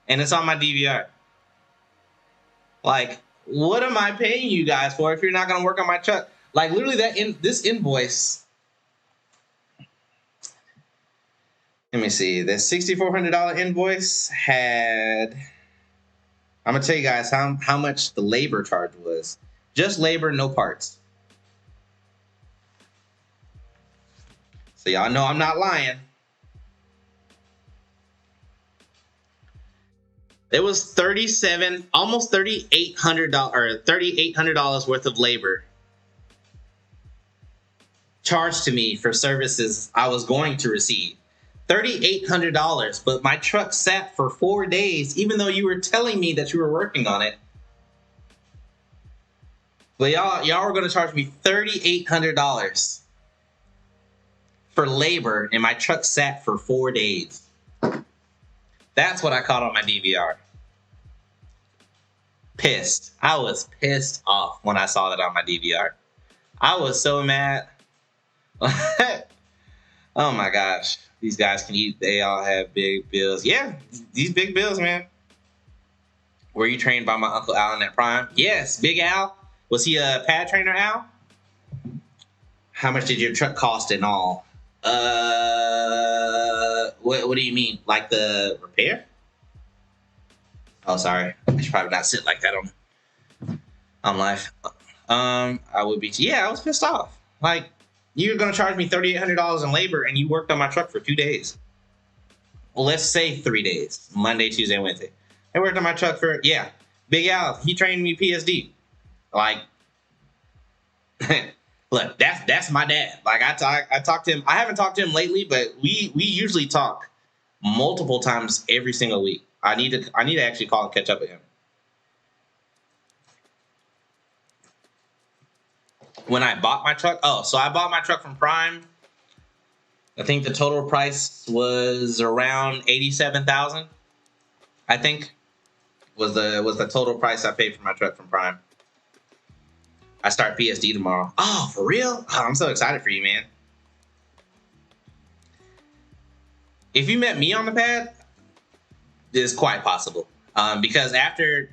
And it's on my DVR. Like, what am I paying you guys for if you're not going to work on my truck? Like, literally, this invoice. Let me see. The $6,400 invoice had. I'm gonna tell you guys how much the labor charge was. Just labor, no parts. So y'all know I'm not lying. It was almost $3,800 worth of labor charged to me for services I was going to receive. $3,800, but my truck sat for 4 days, even though you were telling me that you were working on it. But y'all were going to charge me $3,800 for labor, and my truck sat for 4 days. That's what I caught on my DVR. Pissed. I was pissed off when I saw that on my DVR. I was so mad. Oh my gosh. These guys can eat. They all have big bills. Yeah, these big bills, man. Were you trained by my Uncle Alan at Prime? Yes, Big Al. Was he a pad trainer, Al? How much did your truck cost in all? What do you mean? Like the repair? Oh, sorry. I should probably not sit like that on live. I was pissed off. Like, you're going to charge me $3,800 in labor and you worked on my truck for 2 days. Well, let's say 3 days. Monday, Tuesday, Wednesday. I worked on my truck for, Big Al, he trained me PSD. Like, look, that's my dad. Like, I talk to him. I haven't talked to him lately, but we usually talk multiple times every single week. I need to actually call and catch up with him. When I bought my truck, so I bought my truck from Prime. I think the total price was around $87,000. I think was the total price I paid for my truck from Prime. I start PSD tomorrow. Oh, for real? Oh, I'm so excited for you, man. If you met me on the pad, It's quite possible. Because after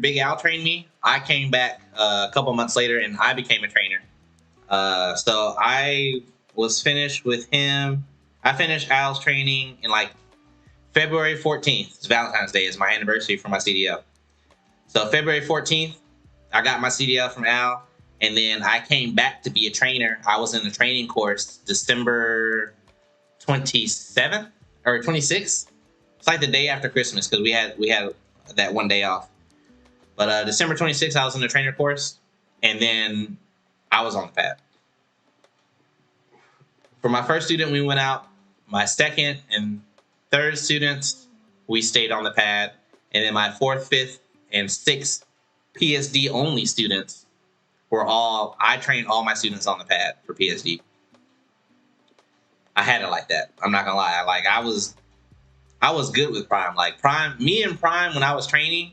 Big Al trained me, I came back a couple months later and I became a trainer. So I was finished with him. I finished Al's training in like February 14th. It's Valentine's Day. Is my anniversary for my CDL. So February 14th, I got my CDL from Al, and then I came back to be a trainer. I was in the training course December 27th or 26th. It's like the day after Christmas because we had that one day off. But December 26th, I was in the trainer course, and then I was on the pad. For my first student, we went out. My second and third students, we stayed on the pad. And then my fourth, fifth, and sixth PSD only students were all, I trained all my students on the pad for PSD. I had it like that. I'm not gonna lie. I was good with Prime. Like me and Prime, when I was training,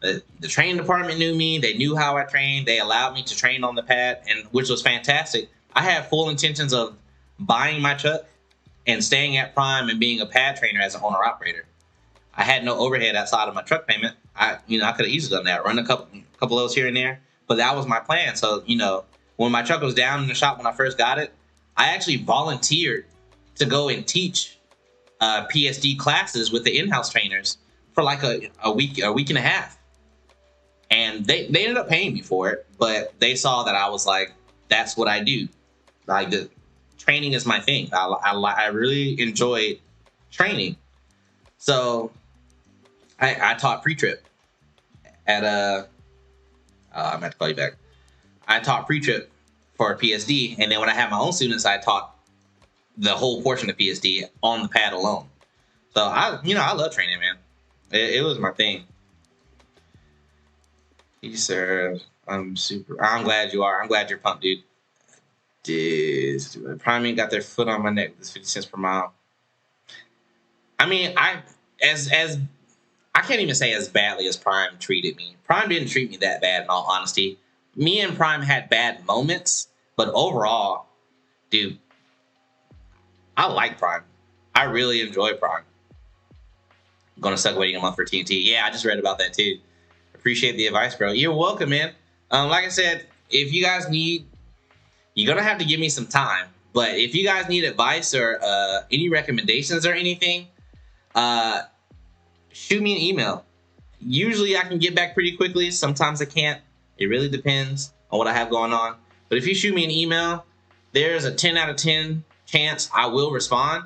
the training department knew me. They knew how I trained. They allowed me to train on the pad, and which was fantastic. I had full intentions of buying my truck and staying at Prime and being a pad trainer as an owner operator. I had no overhead outside of my truck payment. I could have easily done that, run a couple of those here and there, but that was my plan. So, when my truck was down in the shop when I first got it, I actually volunteered to go and teach PSD classes with the in-house trainers for like a week and a half. And they ended up paying me for it, but they saw that I was like, that's what I do. Like, the training is my thing. I really enjoyed training. So I taught pre-trip at I'm going to call you back. I taught pre-trip for PSD, and then when I had my own students, I taught the whole portion of PSD on the pad alone. So I love training, man. It was my thing. He said, I'm glad you are. I'm glad you're pumped, dude. Prime got their foot on my neck. This 50 cents per mile. I mean, I can't even say as badly as Prime treated me. Prime didn't treat me that bad, in all honesty. Me and Prime had bad moments, but overall, dude, I like Prime. I really enjoy Prime. I'm gonna suck waiting a month for TNT. Yeah, I just read about that too. Appreciate the advice, bro. You're welcome, man. Like I said, if you guys need, you're gonna have to give me some time. But if you guys need advice or any recommendations or anything, shoot me an email. Usually I can get back pretty quickly. Sometimes I can't. It really depends on what I have going on. But if you shoot me an email, there's a 10 out of 10 chance I will respond.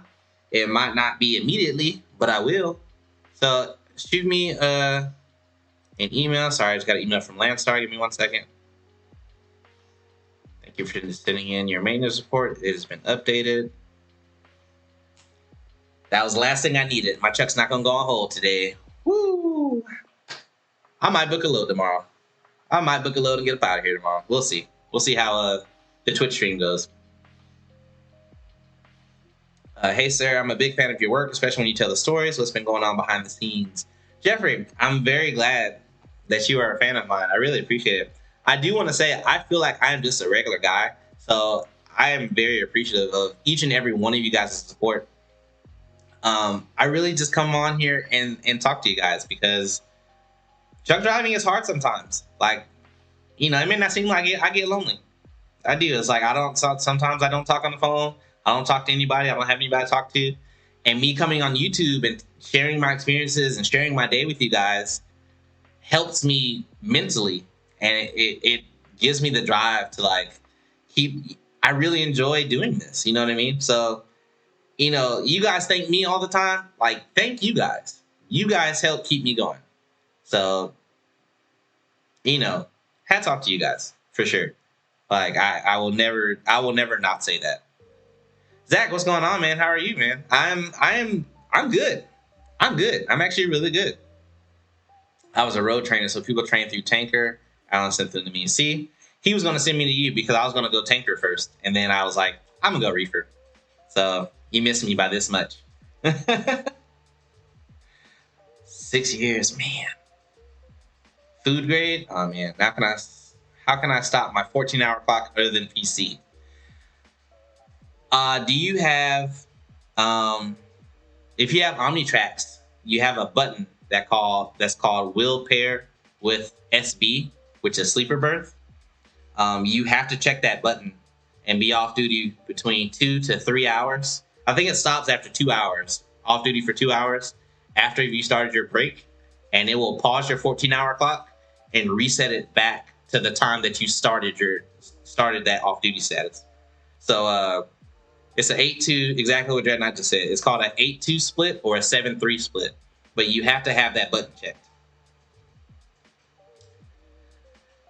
It might not be immediately, but I will. So shoot me an email. Sorry, I just got an email from Landstar. Give me 1 second. Thank you for sending in your maintenance report. It has been updated. That was the last thing I needed. My truck's not gonna go on hold today. Woo! I might book a load tomorrow. I might book a load and get up out of here tomorrow. We'll see. We'll see how the Twitch stream goes. Hey, sir, I'm a big fan of your work, especially when you tell the stories. What's been going on behind the scenes? Jeffrey, I'm very glad that you are a fan of mine. I really appreciate it. I do want to say I feel like I am just a regular guy. So I am very appreciative of each and every one of you guys' support. I really just come on here and talk to you guys because truck driving is hard sometimes. Like, it may not seem like it. I get lonely. I do. It's like sometimes I don't talk on the phone. I don't talk to anybody. I don't have anybody to talk to. And me coming on YouTube and sharing my experiences and sharing my day with you guys helps me mentally. And it gives me the drive to I really enjoy doing this. You know what I mean? So, you guys thank me all the time. Like, thank you guys. You guys help keep me going. So, hats off to you guys for sure. Like, I will never not say that. Zach, what's going on, man? How are you, man? I'm good. I'm good. I'm actually really good. I was a road trainer, so people train through Tanker. Alan sent them to me. See, he was going to send me to you because I was going to go Tanker first. And then I was like, I'm going to go Reefer. So you missed me by this much. 6 years, man. Food grade? Oh, man. How can I stop my 14-hour clock other than PC? Do you have, if you have OmniTracks, you have a button that's called will pair with SB, which is sleeper berth. You have to check that button and be off duty between 2 to 3 hours. I think it stops after 2 hours. Off duty for 2 hours after you started your break, and it will pause your 14-hour clock and reset it back to the time that you started that off duty status. So it's an 8-2, exactly what Dreadnought just said. It's called an 8-2 split or a 7-3 split, but you have to have that button checked.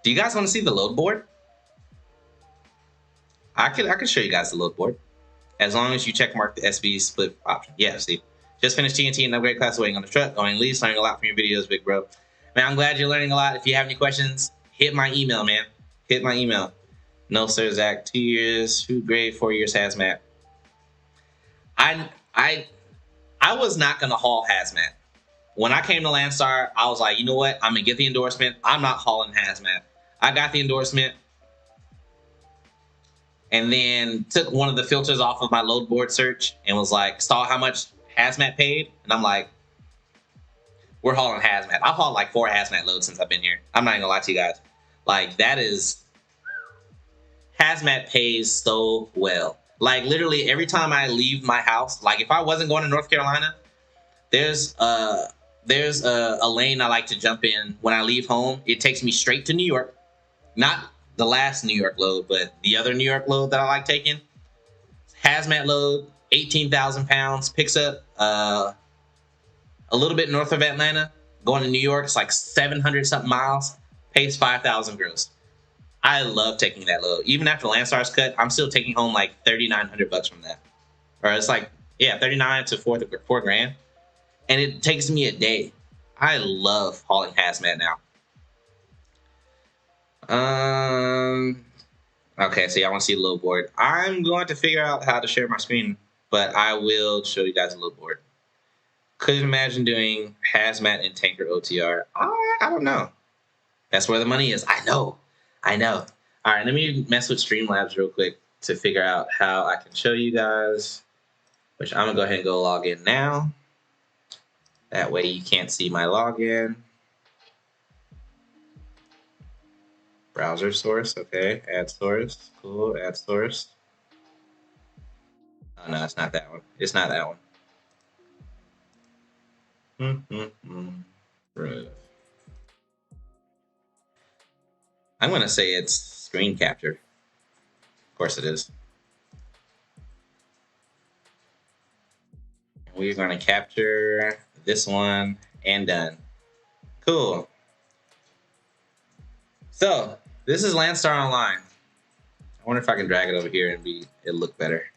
Do you guys want to see the load board? I can show you guys the load board, as long as you check mark the SB split option. Yeah, see, just finished TNT and upgrade class, waiting on the truck, going leads, learning a lot from your videos, big bro. Man, I'm glad you're learning a lot. If you have any questions, hit my email, man. Hit my email. No sir, Zach. 2 years, food grade, 4 years hazmat. I was not gonna haul hazmat. When I came to Landstar, I was like, you know what? I'm gonna get the endorsement. I'm not hauling hazmat. I got the endorsement, and then took one of the filters off of my load board search and was like, saw how much hazmat paid, and I'm like, we're hauling hazmat. I've hauled like 4 hazmat loads since I've been here. I'm not even gonna lie to you guys. Like, that is, hazmat pays so well. Like, literally every time I leave my house, like if I wasn't going to North Carolina, there's a lane I like to jump in when I leave home. It takes me straight to New York. Not the last New York load, but the other New York load that I like taking. Hazmat load, 18,000 pounds, picks up a little bit north of Atlanta. Going to New York, it's like 700 something miles, pays 5,000 gross. I love taking that load. Even after Landstar's cut, I'm still taking home like 3,900 bucks from that. Or it's like, yeah, 39 to 4 grand. And it takes me a day. I love hauling hazmat now. Okay, so y'all want to see the load board. I'm going to figure out how to share my screen, but I will show you guys the load board. Couldn't imagine doing hazmat and tanker OTR. I don't know. That's where the money is. I know. All right, let me mess with Streamlabs real quick to figure out how I can show you guys, which I'm going to go ahead and go log in now. That way you can't see my login. Browser source, okay. Add source, cool, add source. Oh no, it's not that one. It's not that one. Right. I'm gonna say it's screen capture. Of course it is. We're gonna capture this one and done. Cool. So this is Landstar Online. I wonder if I can drag it over here and it'll look better.